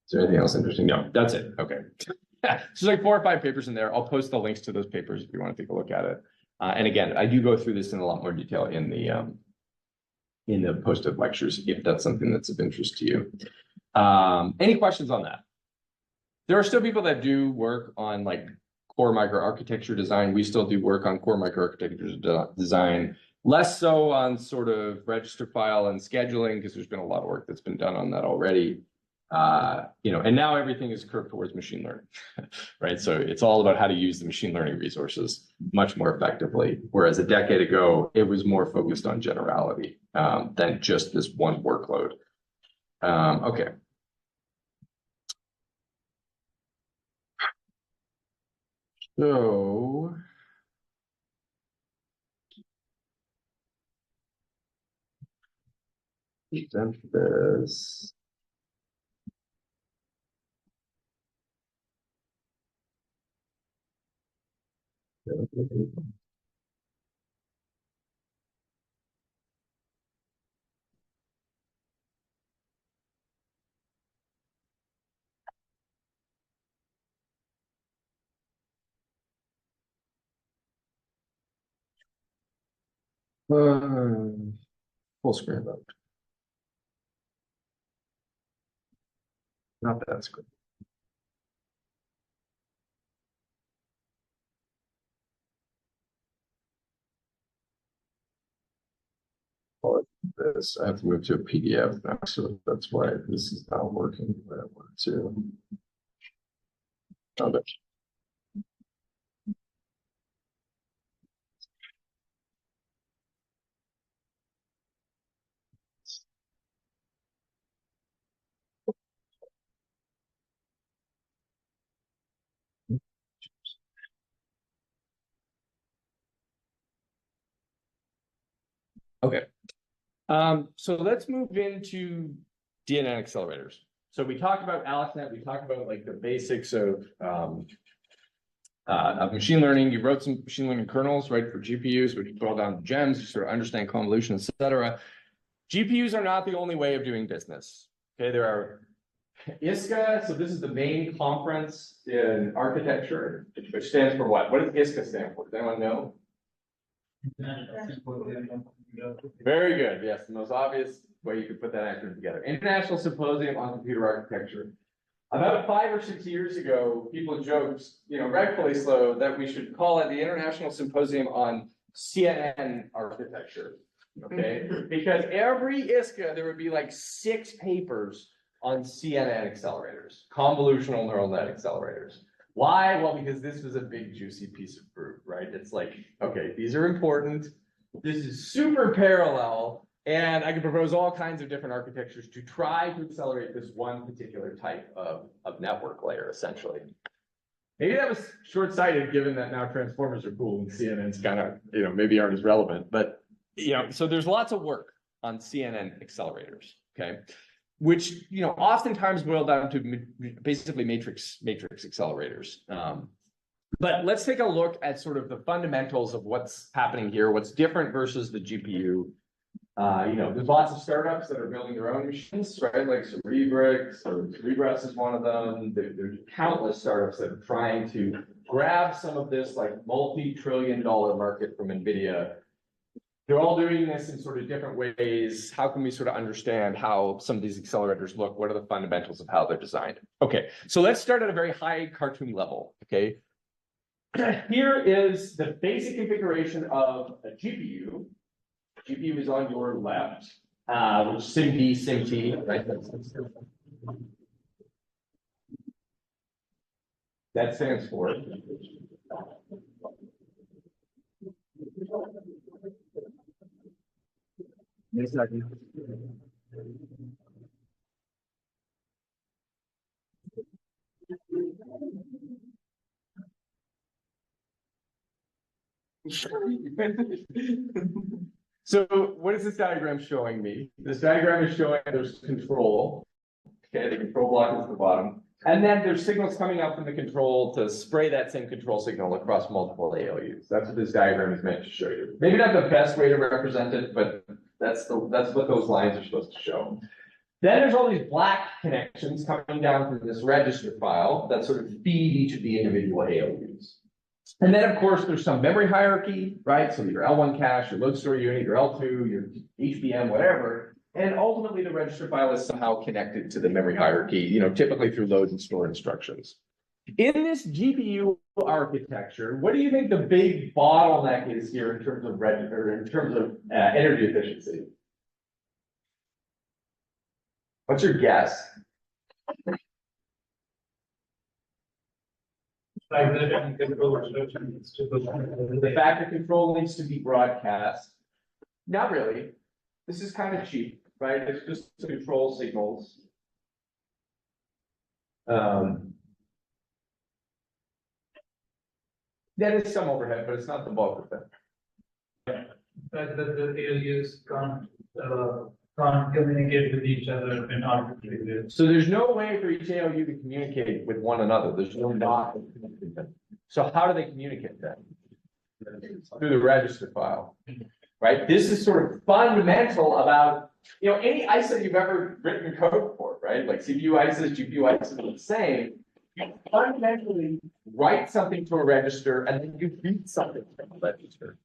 Is there anything else interesting? No, that's it. Okay. There's 4 or 5 papers in there. I'll post the links to those papers if you want to take a look at it. And again, I do go through this in a lot more detail in the posted lectures, if that's something that's of interest to you. Any questions on that? There are still people that do work on core microarchitecture design. We still do work on core microarchitecture design, less so on sort of register file and scheduling, because there's been a lot of work that's been done on that already. And now everything is curved towards machine learning, right? So it's all about how to use the machine learning resources much more effectively. Whereas a decade ago, it was more focused on generality than just this one workload. Okay. So present this. Full screen mode. Not that screen. This, I have to move to a PDF now, so that's why this is not working. But I want to. Okay. Okay. So let's move into DNN accelerators. So we talked about AlexNet, we talked about like the basics of machine learning. You wrote some machine learning kernels, right, for GPUs, which boil down to gems, you sort of understand convolution, etc. GPUs are not the only way of doing business. Okay, there are ISCA, so this is the main conference in architecture, which stands for what? What does ISCA stand for? Does anyone know? Very good. Yes, the most obvious way you could put that acronym together. International Symposium on Computer Architecture. About 5 or 6 years ago, people joked, rightfully so, that we should call it the International Symposium on CNN Architecture. Okay, because every ISCA there would be like 6 papers on CNN accelerators, convolutional neural net accelerators. Why? Well, because this was a big juicy piece of fruit, right? It's like, okay, these are important. This is super parallel, and I can propose all kinds of different architectures to try to accelerate this one particular type of network layer, essentially. Maybe that was short-sighted, given that now transformers are cool and CNN's kind of, maybe aren't as relevant. But, so there's lots of work on CNN accelerators, okay? Which, oftentimes boil down to basically matrix accelerators. But let's take a look at sort of the fundamentals of what's happening here, what's different versus the GPU. There's lots of startups that are building their own machines, right? Like Cerebrix, or Cerebras is one of them. There's countless startups that are trying to grab some of this like multi-trillion-dollar market from NVIDIA. They're all doing this in sort of different ways. How can we sort of understand how some of these accelerators look? What are the fundamentals of how they're designed? Okay, so let's start at a very high cartoon level, okay? Here is the basic configuration of a GPU. GPU is on your left, which is SIMD, SIMT, right? That stands for. So what is this diagram showing me? This diagram is showing there's control. Okay, the control block is the bottom. And then there's signals coming out from the control to spray that same control signal across multiple ALUs. That's what this diagram is meant to show you. Maybe not the best way to represent it, but that's what those lines are supposed to show. Then there's all these black connections coming down from this register file that sort of feed each of the individual ALUs. And then, of course, there's some memory hierarchy, right? So your L1 cache, your load store unit, your L2, your HBM, whatever. And ultimately, the register file is somehow connected to the memory hierarchy, typically through load and store instructions. In this GPU architecture, what do you think the big bottleneck is here in terms of energy efficiency? What's your guess? The fact that control needs to be broadcast. Not really. This is kind of cheap, right? It's just to control signals. That is some overhead, but it's not the bulk of it. That the ALUs can't communicate with each other in arbitrary ways. So there's no way for each ALU to communicate with one another. There's no not. So how do they communicate then? Through the register file, right? This is sort of fundamental about, any ISA you've ever written code for, right? Like CPU ISAs, GPU ISAs are the same. You fundamentally write something to a register and then you read something from a register.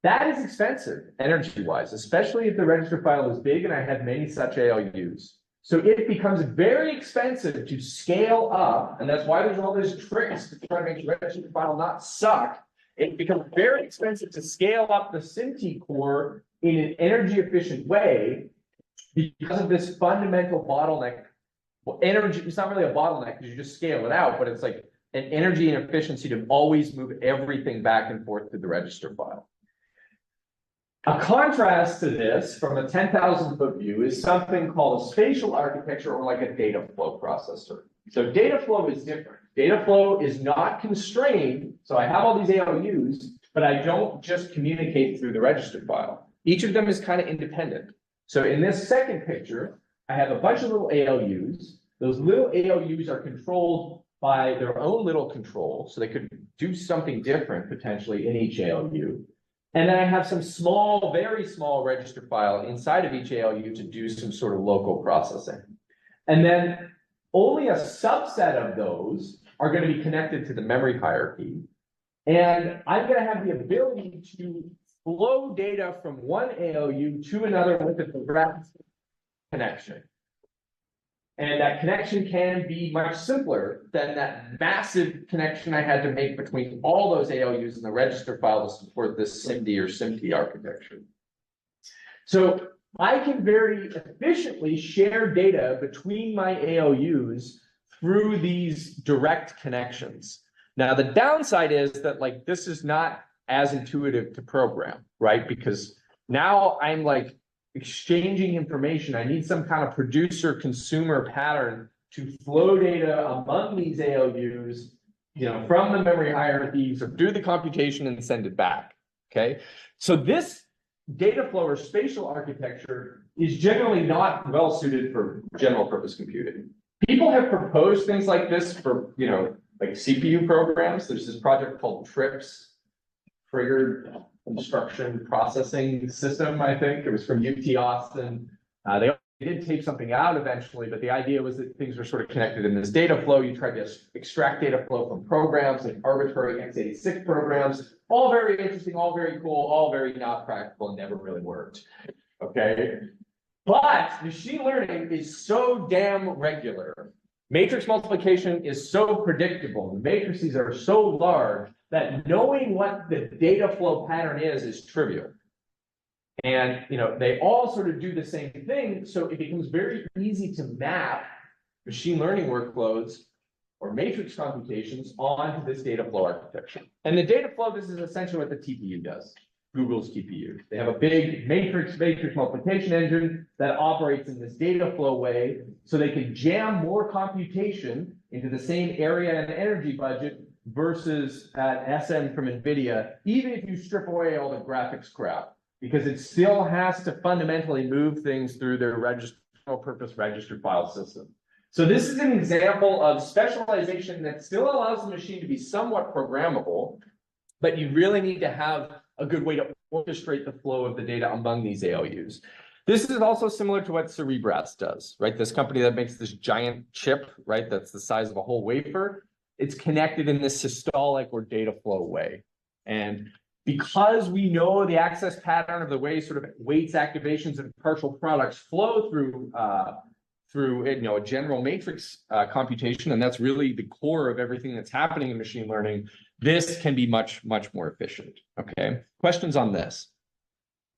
That is expensive energy-wise, especially if the register file is big and I have many such ALUs. So it becomes very expensive to scale up, and that's why there's all these tricks to try to make the register file not suck. It becomes very expensive to scale up the SIMT core in an energy efficient way because of this fundamental bottleneck. Well, energy, it's not really a bottleneck because you just scale it out, but it's like an energy inefficiency to always move everything back and forth to the register file. A contrast to this from a 10,000 foot view is something called a spatial architecture or like a data flow processor. So data flow is different. Data flow is not constrained. So I have all these ALUs, but I don't just communicate through the register file. Each of them is kind of independent. So in this second picture, I have a bunch of little ALUs. Those little ALUs are controlled by their own little control. So they could do something different potentially in each ALU. And then I have some small, very small register file inside of each ALU to do some sort of local processing. And then only a subset of those are going to be connected to the memory hierarchy. And I'm going to have the ability to flow data from one ALU to another with a direct connection. And that connection can be much simpler than that massive connection I had to make between all those ALUs in the register file to support this SIMD or SIMT architecture. So I can very efficiently share data between my ALUs through these direct connections. Now, the downside is that like this is not as intuitive to program, right? Because now I'm like exchanging information. I need some kind of producer-consumer pattern to flow data among these ALUs, from the memory hierarchies or do the computation and send it back, okay? So this data flow or spatial architecture is generally not well suited for general purpose computing. People have proposed things like this for, like CPU programs. There's this project called TRIPS, Triggered Instruction Processing System, I think. It was from UT Austin. They did tape something out eventually, but the idea was that things were sort of connected in this data flow. You try to extract data flow from programs, like arbitrary x86 programs, all very interesting, all very cool, all very not practical, and never really worked, okay? But machine learning is so damn regular. Matrix multiplication is so predictable. The matrices are so large that knowing what the data flow pattern is trivial. And they all sort of do the same thing, so it becomes very easy to map machine learning workloads or matrix computations onto this data flow architecture. And the data flow, this is essentially what the TPU does, Google's TPU. They have a big matrix multiplication engine that operates in this data flow way, so they can jam more computation into the same area and energy budget versus at SM from NVIDIA, even if you strip away all the graphics crap, because it still has to fundamentally move things through their purpose register file system. So this is an example of specialization that still allows the machine to be somewhat programmable, but you really need to have a good way to orchestrate the flow of the data among these ALUs. This is also similar to what Cerebras does, right? This company that makes this giant chip, right? That's the size of a whole wafer. It's connected in this systolic or data flow way. And because we know the access pattern of the way sort of weights, activations, and partial products flow through a general matrix computation, and that's really the core of everything that's happening in machine learning, this can be much, much more efficient. Okay, questions on this?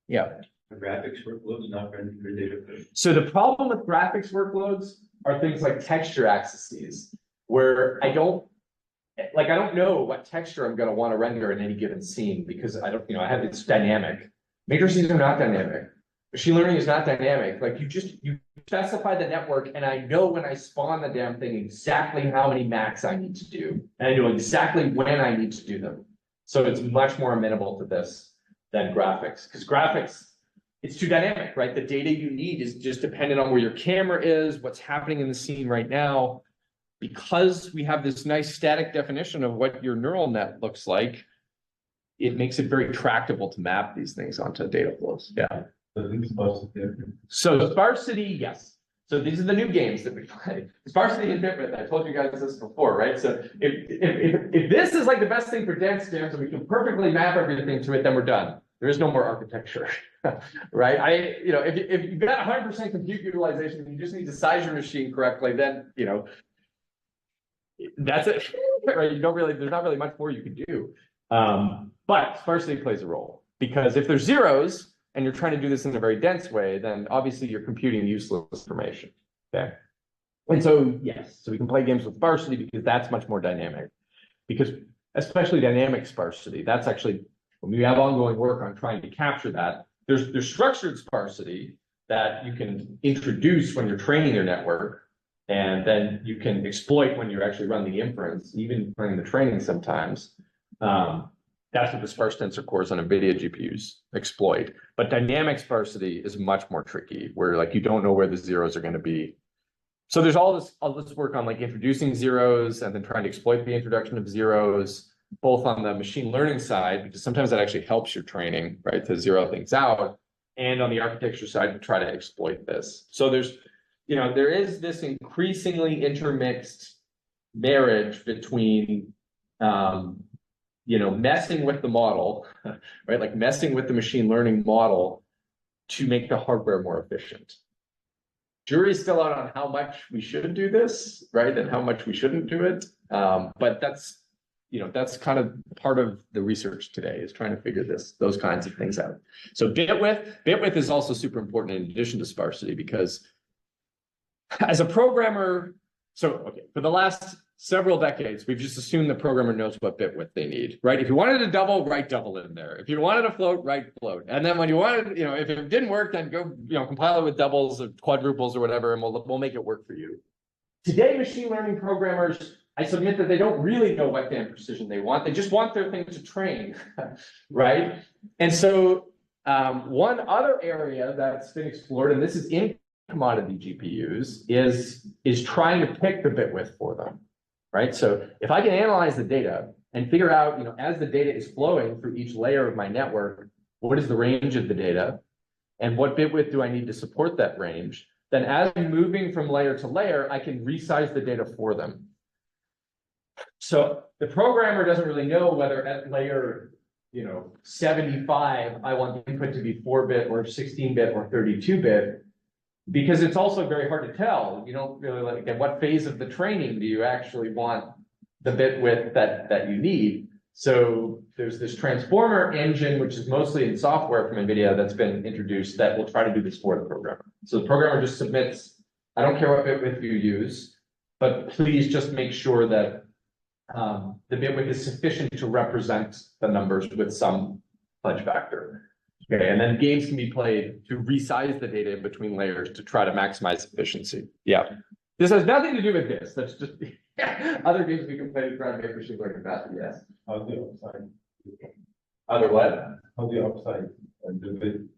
Yeah. Graphics workloads not ready for data. So the problem with graphics workloads are things like texture accesses, where I don't know what texture I'm going to want to render in any given scene because I have this dynamic. Matrices are not dynamic. Machine learning is not dynamic. Like you specify the network, and I know when I spawn the damn thing exactly how many max I need to do, and I know exactly when I need to do them. So it's much more amenable to this than graphics, because graphics, it's too dynamic, right? The data you need is just dependent on where your camera is, what's happening in the scene right now. Because we have this nice static definition of what your neural net looks like, it makes it very tractable to map these things onto data flows. Yeah. So sparsity, yes. So these are the new games that we play. Sparsity is different. I told you guys this before, right? So if this is like the best thing for dense jams and we can perfectly map everything to it, then we're done. there is no more architecture, right? If you've got 100% compute utilization, and you just need to size your machine correctly, then, that's it, right? There's not really much more you can do. But sparsity plays a role, because if there's zeros and you're trying to do this in a very dense way, then obviously you're computing useless information, okay? And so, yes, so we can play games with sparsity because that's much more dynamic, because especially dynamic sparsity, that's actually, when we have ongoing work on trying to capture that, there's structured sparsity that you can introduce when you're training your network, and then you can exploit when you actually run the inference, even during the training sometimes. That's what the sparse tensor cores on NVIDIA GPUs exploit. But dynamic sparsity is much more tricky, where like you don't know where the zeros are going to be. So there's all this work on like introducing zeros and then trying to exploit the introduction of zeros, both on the machine learning side, because sometimes that actually helps your training, right, to zero things out, and on the architecture side to try to exploit this. So there is this increasingly intermixed marriage between, messing with the model, right? Like messing with the machine learning model to make the hardware more efficient. Jury's still out on how much we should do this, right? And how much we shouldn't do it. But that's kind of part of the research today, is trying to figure those kinds of things out. So bit width is also super important in addition to sparsity, because as a programmer, for the last several decades, we've just assumed the programmer knows what bit width they need, right? If you wanted to double, write double in there. If you wanted to float, write float. And then when you wanted, if it didn't work, then go, compile it with doubles or quadruples or whatever, and we'll make it work for you. Today, machine learning programmers, I submit that they don't really know what damn precision they want. They just want their thing to train, right? And so one other area that's been explored, and this is in commodity GPUs, is trying to pick the bit width for them, right? So if I can analyze the data and figure out, as the data is flowing through each layer of my network, what is the range of the data, and what bit width do I need to support that range, then as I'm moving from layer to layer, I can resize the data for them. So the programmer doesn't really know whether at layer 75, I want the input to be 4-bit or 16-bit or 32-bit, because it's also very hard to tell. You don't really like, at what phase of the training do you actually want the bit width that you need? So there's this transformer engine, which is mostly in software from NVIDIA, that's been introduced that will try to do this for the programmer. So the programmer just submits, I don't care what bit width you use, but please just make sure that the bit width is sufficient to represent the numbers with some fudge factor. Okay, and then games can be played to resize the data in between layers to try to maximize efficiency. Yeah, this has nothing to do with this. That's just other games we can play to try to make machine learning faster. Yes. How's the upside? Other what? How's the upside? And do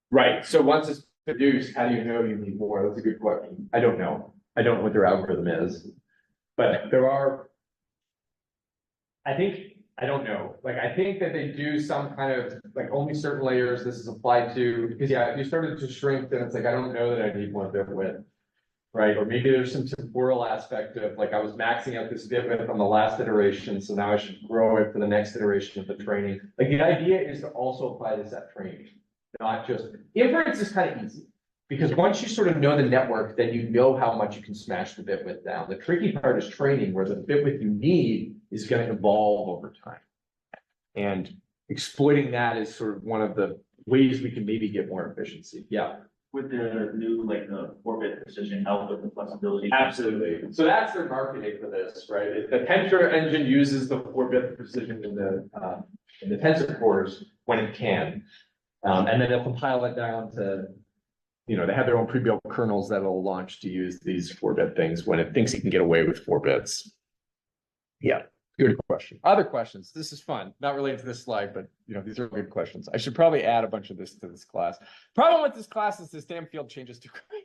Right. So once it's produced, how do you know you need more? That's a good question. I don't know. I don't know what their algorithm is, but there are. I don't know. Like, I think that they do some kind of, like, only certain layers this is applied to, because if you started to shrink, then it's like, I don't know that I need more bit width, right? Or maybe there's some temporal aspect of, like, I was maxing out this bit width on the last iteration, so now I should grow it for the next iteration of the training. Like, the idea is to also apply this at training, not just, inference is kind of easy, because once you sort of know the network, then you know how much you can smash the bit width down. The tricky part is training, where the bit width you need is going to evolve over time. And exploiting that is sort of one of the ways we can maybe get more efficiency. Yeah. With the new, like the 4-bit precision help with the flexibility. Absolutely. So that's their marketing for this, right? The Tensor engine uses the 4-bit precision in the tensor cores when it can. And then they'll compile it down to, they have their own pre-built kernels that'll launch to use these 4-bit things when it thinks it can get away with 4 bits. Yeah, good question. Other questions? This is fun. Not related to this slide, but these are good questions. I should probably add a bunch of this to this class. Problem with this class is this damn field changes too quick.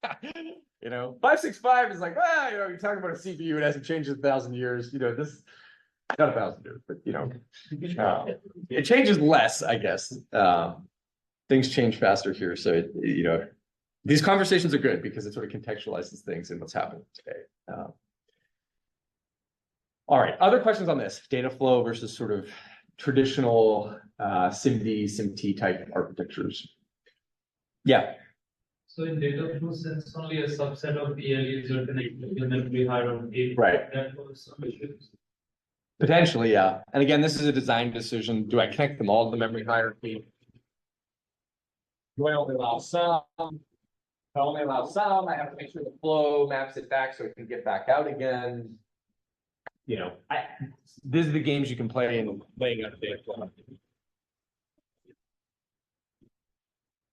565 is like, you're talking about a CPU, it hasn't changed in 1,000 years. This not 1,000 years, but it changes less, I guess. Things change faster here, so these conversations are good because it sort of contextualizes things and what's happening today. All right, other questions on this data flow versus sort of traditional SIMD, SIMT type architectures. Yeah. So in data flow sense, only a subset of PLEs are connected to the memory hierarchy. Right. That was some issues. Potentially, yeah. And again, this is a design decision. Do I connect them all to the memory hierarchy? Do I only allow some? If I only allow some, I have to make sure the flow maps it back so it can get back out again. You know, these are the games you can play in laying out data flow.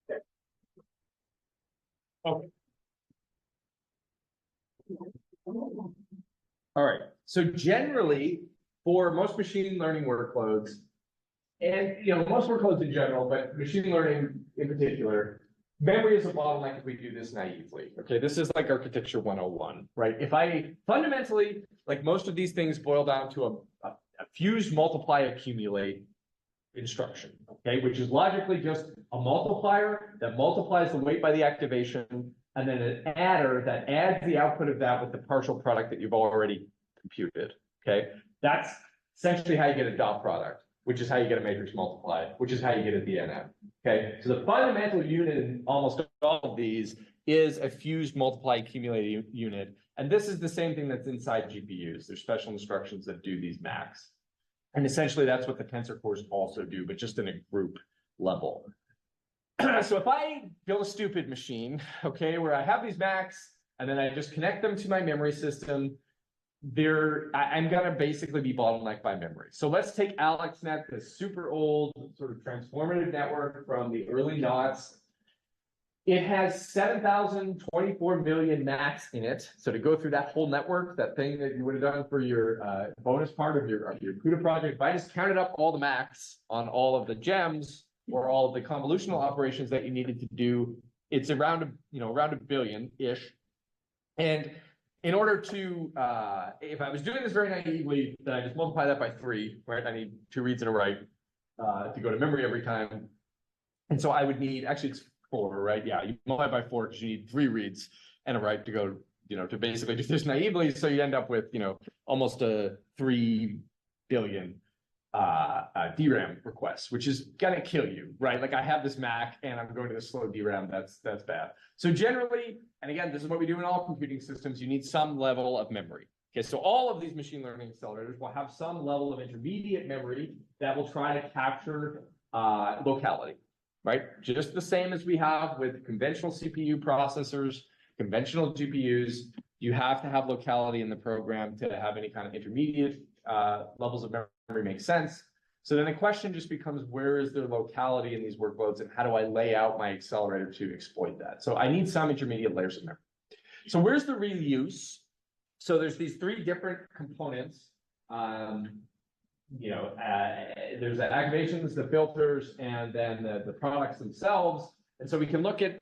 Okay. All right. So generally, for most machine learning workloads, and most workloads in general, but machine learning in particular, memory is a bottleneck if we do this naively. Okay, this is like architecture 101, right? If I fundamentally, like most of these things boil down to a fuse, multiply, accumulate instruction, okay, which is logically just a multiplier that multiplies the weight by the activation, and then an adder that adds the output of that with the partial product that you've already computed, okay? That's essentially how you get a dot product, which is how you get a matrix multiply, which is how you get a DNN, okay? So the fundamental unit in almost all of these is a fused multiply accumulate unit, and this is the same thing that's inside GPUs. There's special instructions that do these max. And essentially that's what the tensor cores also do, but just in a group level. So if I build a stupid machine, okay, where I have these max and then I just connect them to my memory system, I'm gonna basically be bottlenecked by memory. So let's take AlexNet, this super old sort of transformative network from the early noughts. It has 7,024 million max in it. So to go through that whole network, that thing that you would have done for your bonus part of your CUDA project, if I just counted up all the max on all of the gems or all of the convolutional operations that you needed to do, it's around around a billion-ish. And in order to, if I was doing this very naively, then I just multiply that by 3, right? I need 2 reads and a write to go to memory every time. And so I would need, actually it's 4, right? Yeah, you multiply by 4 because you need 3 reads and a write to go, to basically do this naively. So you end up with, almost a 3 billion DRAM requests, which is gonna kill you, right? Like I have this Mac and I'm going to the slow DRAM. That's bad. So generally, and again, this is what we do in all computing systems, you need some level of memory. Okay, so all of these machine learning accelerators will have some level of intermediate memory that will try to capture locality. Right? Just the same as we have with conventional CPU processors, conventional GPUs, you have to have locality in the program to have any kind of intermediate levels of memory make sense. So then the question just becomes, where is there locality in these workloads and how do I lay out my accelerator to exploit that? So I need some intermediate layers of memory. So where's the reuse? So there's these 3 different components. There's the activations, the filters, and then the products themselves. And so we can look at,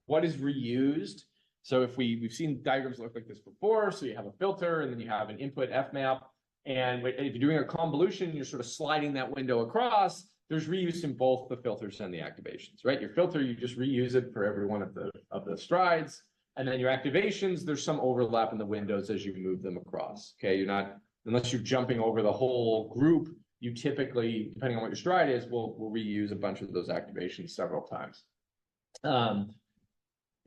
what is reused. So if we've seen diagrams that look like this before, so you have a filter and then you have an input fmap. And if you're doing a convolution, you're sort of sliding that window across, there's reuse in both the filters and the activations, right? Your filter, you just reuse it for every one of the strides. And then your activations, there's some overlap in the windows as you move them across, okay? You're not, unless you're jumping over the whole group, you typically, depending on what your stride is, will reuse a bunch of those activations several times.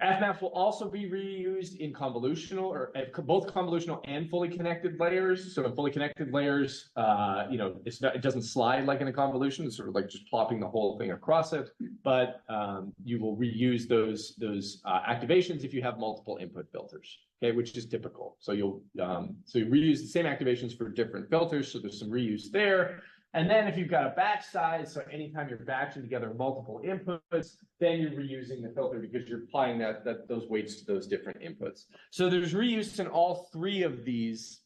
Fmaps will also be reused in convolutional, or both convolutional and fully connected layers. So in fully connected layers, it doesn't slide like in a convolution. It's sort of like just plopping the whole thing across it. But you will reuse those activations if you have multiple input filters, okay, which is typical. So you reuse the same activations for different filters. So there's some reuse there. And then if you've got a batch size, so anytime you're batching together multiple inputs, then you're reusing the filter because you're applying those weights to those different inputs. So there's reuse in all 3 of these.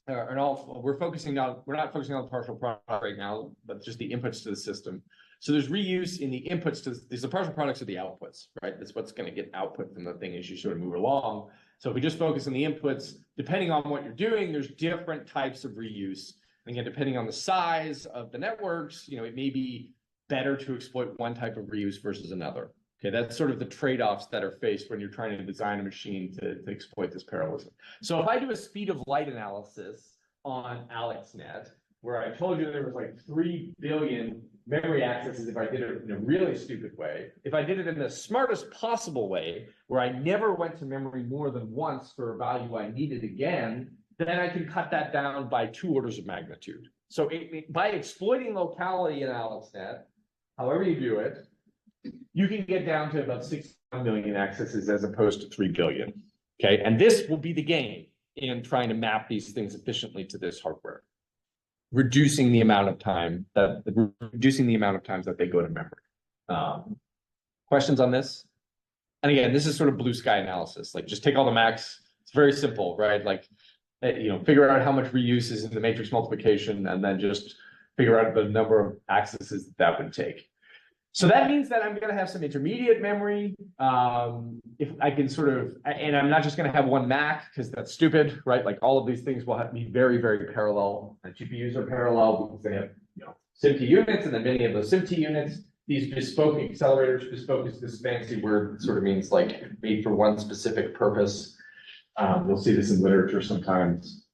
We're not focusing on the partial product right now, but just the inputs to the system. So there's reuse in the inputs these are the partial products of the outputs, right? That's what's going to get output from the thing as you sort of move along. So if we just focus on the inputs, depending on what you're doing, there's different types of reuse. Again, depending on the size of the networks, it may be better to exploit one type of reuse versus another. Okay, that's sort of the trade-offs that are faced when you're trying to design a machine to exploit this parallelism. So if I do a speed of light analysis on AlexNet, where I told you there was like 3 billion memory accesses if I did it in a really stupid way. If I did it in the smartest possible way, where I never went to memory more than once for a value I needed again, then I can cut that down by 2 orders of magnitude. So by exploiting locality in AlexNet, however you do it, you can get down to about 61 million accesses as opposed to 3 billion. Okay, and this will be the game in trying to map these things efficiently to this hardware, reducing the amount of times that they go to memory. Questions on this? And again, this is sort of blue sky analysis. Like, just take all the max. It's very simple, right? Like, figure out how much reuse is in the matrix multiplication, and then just figure out the number of accesses that would take. So that means that I'm going to have some intermediate memory. If I can sort of, and I'm not just going to have one MAC because that's stupid, right? Like, all of these things will have to be very, very parallel. And GPUs are parallel because they have, SIMT units, and then many of those SIMT units, these bespoke accelerators. Bespoke is this fancy word that sort of means like made for one specific purpose. You'll see this in literature sometimes.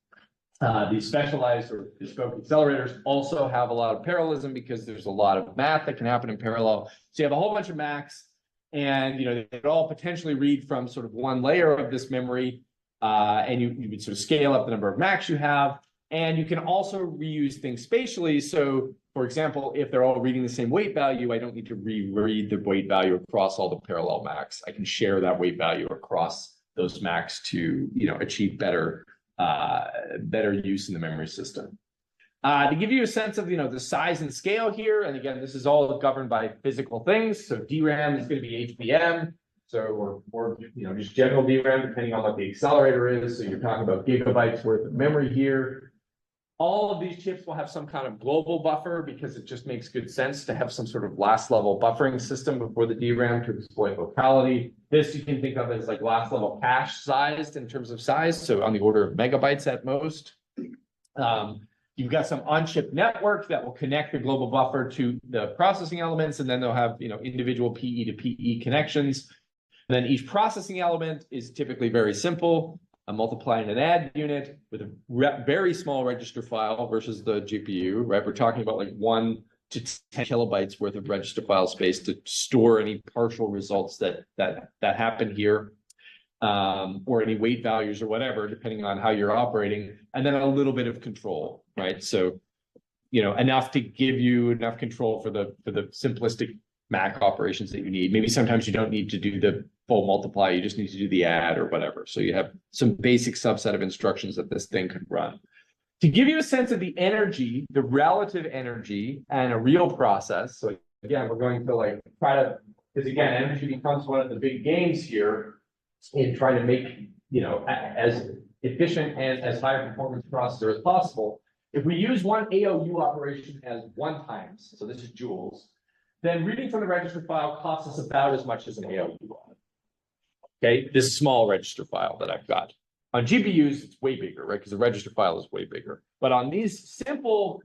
These specialized or bespoke accelerators also have a lot of parallelism because there's a lot of math that can happen in parallel. So you have a whole bunch of Macs, and they could all potentially read from sort of one layer of this memory, and you would sort of scale up the number of Macs you have. And you can also reuse things spatially. So, for example, if they're all reading the same weight value, I don't need to reread the weight value across all the parallel Macs. I can share that weight value across those Macs to achieve better use in the memory system. To give you a sense of the size and scale here, and again, this is all governed by physical things. So DRAM is going to be HBM, or just general DRAM, depending on what the accelerator is. So you're talking about gigabytes worth of memory here. All of these chips will have some kind of global buffer because it just makes good sense to have some sort of last level buffering system before the DRAM to exploit locality. This you can think of as like last level cache sized in terms of size, so on the order of megabytes at most. You've got some on-chip network that will connect the global buffer to the processing elements, and then they'll have individual PE to PE connections. And then each processing element is typically very simple. A multiply and an add unit with a very small register file versus the GPU, right? We're talking about like 1 to 10 kilobytes worth of register file space to store any partial results that happen here, or any weight values or whatever, depending on how you're operating, and then a little bit of control, right? So, enough to give you enough control for the simplistic Mac operations that you need. Maybe sometimes you don't need to do the full multiply, you just need to do the add or whatever. So you have some basic subset of instructions that this thing could run. To give you a sense of the energy, the relative energy and a real process. So again, we're going to because again, energy becomes one of the big games here in trying to make, as efficient and as high a performance processor as possible. If we use one ALU operation as 1 times, so this is joules, then reading from the register file costs us about as much as an ALU. Okay, this small register file that I've got. On GPUs, it's way bigger, right? Because the register file is way bigger. But on these simple,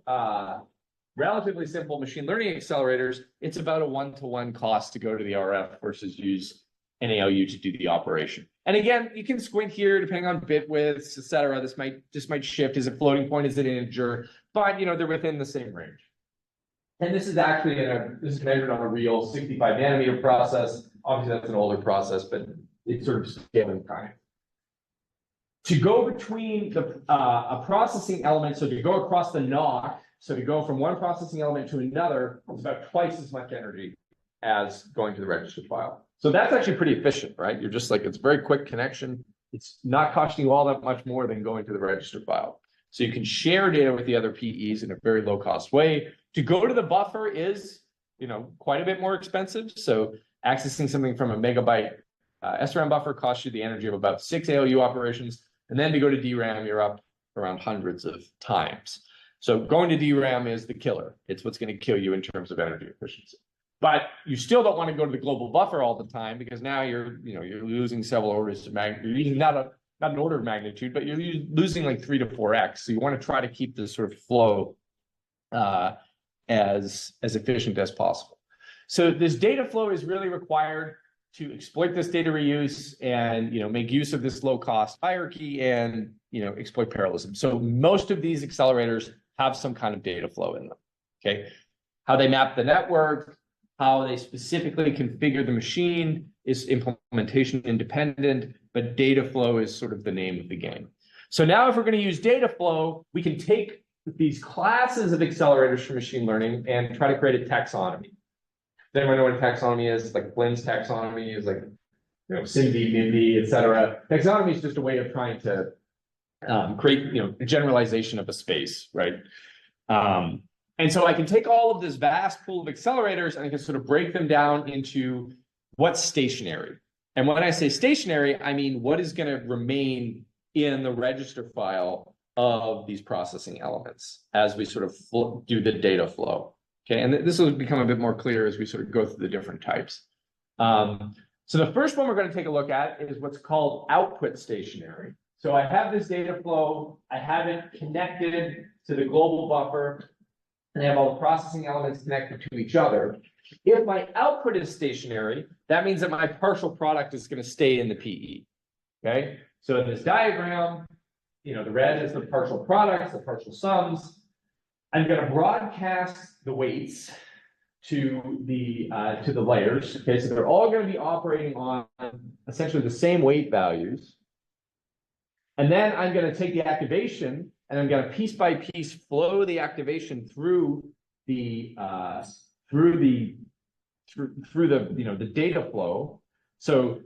relatively simple machine learning accelerators, it's about a 1-to-1 cost to go to the RF versus use an ALU to do the operation. And again, you can squint here depending on bit widths, et cetera. This might shift. Is it floating point? Is it integer? But they're within the same range. And this is actually this is measured on a real 65 nanometer process. Obviously, that's an older process, but it's sort of scaling time. To go between a processing element, so to go across the NOC, so to go from one processing element to another, it's about twice as much energy as going to the register file. So that's actually pretty efficient, right? You're just like, it's a very quick connection. It's not costing you all that much more than going to the register file. So you can share data with the other PEs in a very low cost way. To go to the buffer is, quite a bit more expensive. So accessing something from a megabyte SRAM buffer costs you the energy of about 6 ALU operations. And then to go to DRAM, you're up around hundreds of times. So going to DRAM is the killer. It's what's going to kill you in terms of energy efficiency. But you still don't want to go to the global buffer all the time, because now you're losing several orders of magnitude. You're using not an order of magnitude, but you're losing like 3 to 4x. So you want to try to keep this sort of flow as efficient as possible. So this data flow is really required to exploit this data reuse and make use of this low cost hierarchy and exploit parallelism. So most of these accelerators have some kind of data flow in them. Okay. How they map the network, how they specifically configure the machine is implementation independent, but data flow is sort of the name of the game. So now if we're going to use data flow, we can take these classes of accelerators for machine learning and try to create a taxonomy. Does anyone know what a taxonomy is? Like Flynn's taxonomy is like, you know, SIMD, NIMD, et cetera. Taxonomy is just a way of trying to create, you know, a generalization of a space, right? And so I can take all of this vast pool of accelerators and I can sort of break them down into what's stationary. And when I say stationary, I mean what is going to remain in the register file of these processing elements as we sort of do the data flow. Okay, and this will become a bit more clear as we sort of go through the different types. So the first one we're going to take a look at is what's called output stationary. So I have this data flow, I have it connected to the global buffer, and I have all the processing elements connected to each other. If my output is stationary, that means that my partial product is going to stay in the PE. Okay, so in this diagram, you know, the red is the partial products, the partial sums. I'm going to broadcast the weights to the layers. Okay, so they're all going to be operating on essentially the same weight values. And then I'm going to take the activation and I'm going to piece by piece flow the activation through the the data flow. So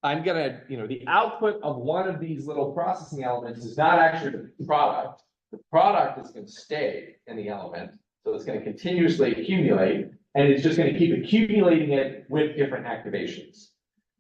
I'm going to, you know, the output of one of these little processing elements is not actually the product. The product is going to stay in the element. So it's going to continuously accumulate, and it's just going to keep accumulating it with different activations.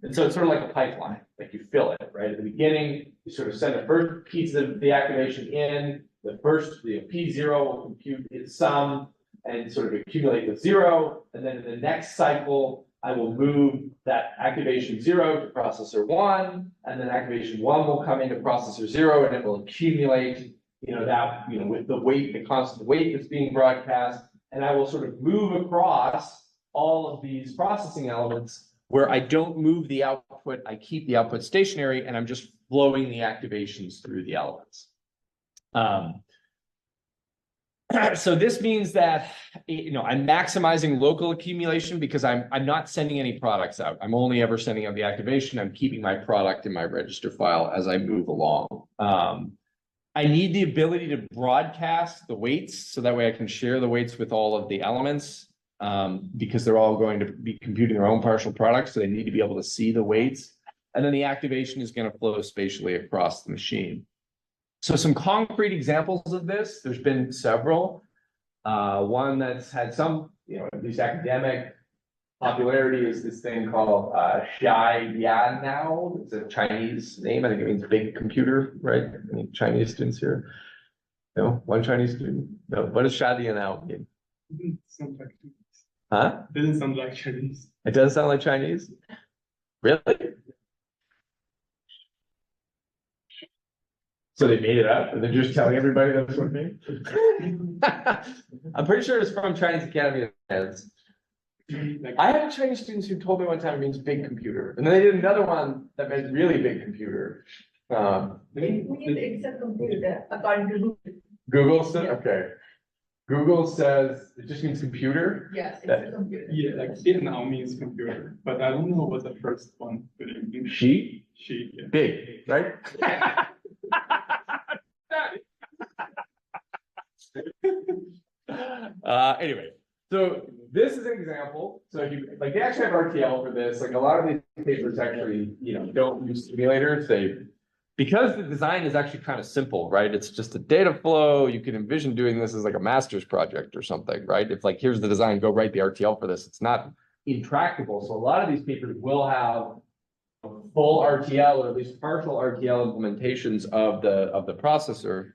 And so it's sort of like a pipeline, like you fill it, right? At the beginning, you sort of send the first piece of the activation in, the P0 will compute its sum and sort of accumulate with 0. And then in the next cycle, I will move that activation 0 to processor 1, and then activation 1 will come into processor 0, and it will accumulate, you know, that, you know, with the weight, the constant weight that's being broadcast, and I will sort of move across all of these processing elements where I don't move the output, I keep the output stationary, and I'm just flowing the activations through the elements. So this means that, you know, I'm maximizing local accumulation because I'm not sending any products out. I'm only ever sending out the activation. I'm keeping my product in my register file as I move along. I need the ability to broadcast the weights so that way I can share the weights with all of the elements because they're all going to be computing their own partial products. So they need to be able to see the weights. And then the activation is going to flow spatially across the machine. So some concrete examples of this, there's been several. One that's had some, you know, at least academic popularity is this thing called Shai Now. It's a Chinese name. I think it means big computer, right? Any Chinese students here? No, one Chinese student. No, what does Shai Now mean? Sounds like Chinese. Huh? Doesn't sound like Chinese. It doesn't sound like Chinese? Really? So they made it up and they're just telling everybody that's what it means? I'm pretty sure it's from Chinese Academy of Science. I have Chinese students who told me one time it means big computer. And then they did another one that meant really big computer. We need to computer according to Google. Google said, okay. Google says it just means computer. Yes, That- it's a computer. Yeah, like it now means computer, but I don't know what the first one would mean. Sheet, She, yeah. big, right? Anyway, so this is an example. So if you like, they actually have RTL for this. Like a lot of these papers actually, you know, don't use simulators. Because the design is actually kind of simple, right? It's just a data flow. You can envision doing this as like a master's project or something, right? If like, here's the design, go write the RTL for this. It's not intractable. So a lot of these papers will have a full RTL or at least partial RTL implementations of the processor.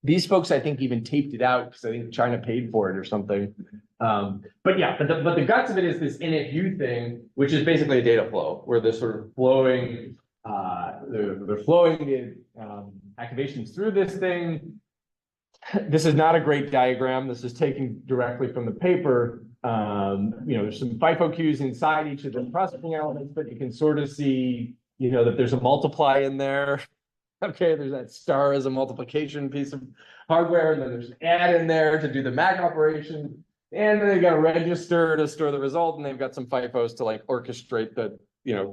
These folks, I think, even taped it out because I think China paid for it or something. But yeah, but the guts of it is this init thing, which is basically a data flow where they're sort of flowing, they're flowing the activations through this thing. This is not a great diagram. This is taken directly from the paper. You know, there's some FIFO queues inside each of the processing elements, but you can sort of see, you know, that there's a multiply in there. Okay, there's that star as a multiplication piece of hardware, and then there's an add in there to do the MAC operation. And then they've got a register to store the result, and they've got some FIFOs to like orchestrate the,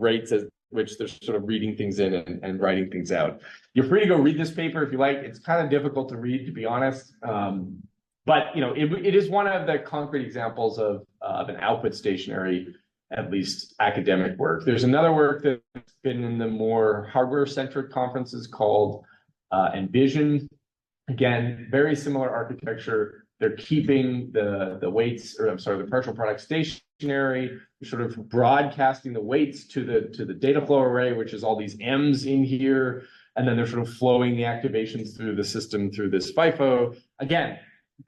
rates at which they're sort of reading things in and writing things out. You're free to go read this paper if you like. It's kind of difficult to read, to be honest. But it is one of the concrete examples of an output stationary, at least academic work. There's another work that's been in the more hardware-centric conferences called Envision. Again, very similar architecture. They're keeping the weights, or I'm sorry, the partial product stationary, sort of broadcasting the weights to the data flow array, which is all these M's in here, and then they're sort of flowing the activations through the system through this FIFO. Again,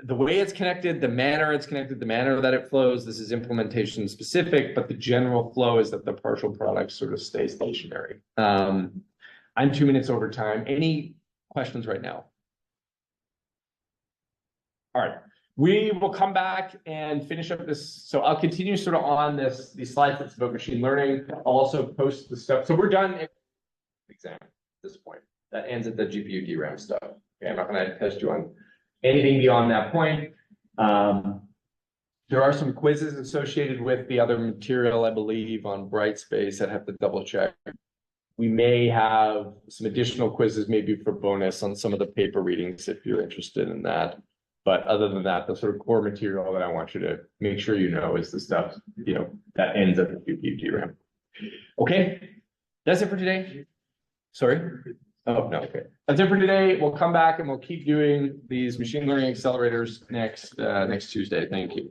the way it's connected, the manner it's connected, the manner that it flows, this is implementation specific, but the general flow is that the partial products sort of stay stationary. I'm 2 minutes over time. Any questions right now? All right, we will come back and finish up this. So I'll continue sort of on these slides that's about machine learning. I'll also post the stuff. So we're done exam at this point. That ends at the GPU DRAM stuff. Okay, I'm not going to test you on anything beyond that point. There are some quizzes associated with the other material, I believe, on Brightspace. I'd have to double check. We may have some additional quizzes, maybe for bonus on some of the paper readings if you're interested in that. But other than that, the sort of core material that I want you to make sure you know is the stuff, that ends up in GPU DRAM. Okay, that's it for today. Sorry? Oh, no, okay. That's it for today. We'll come back and we'll keep doing these machine learning accelerators next Tuesday. Thank you.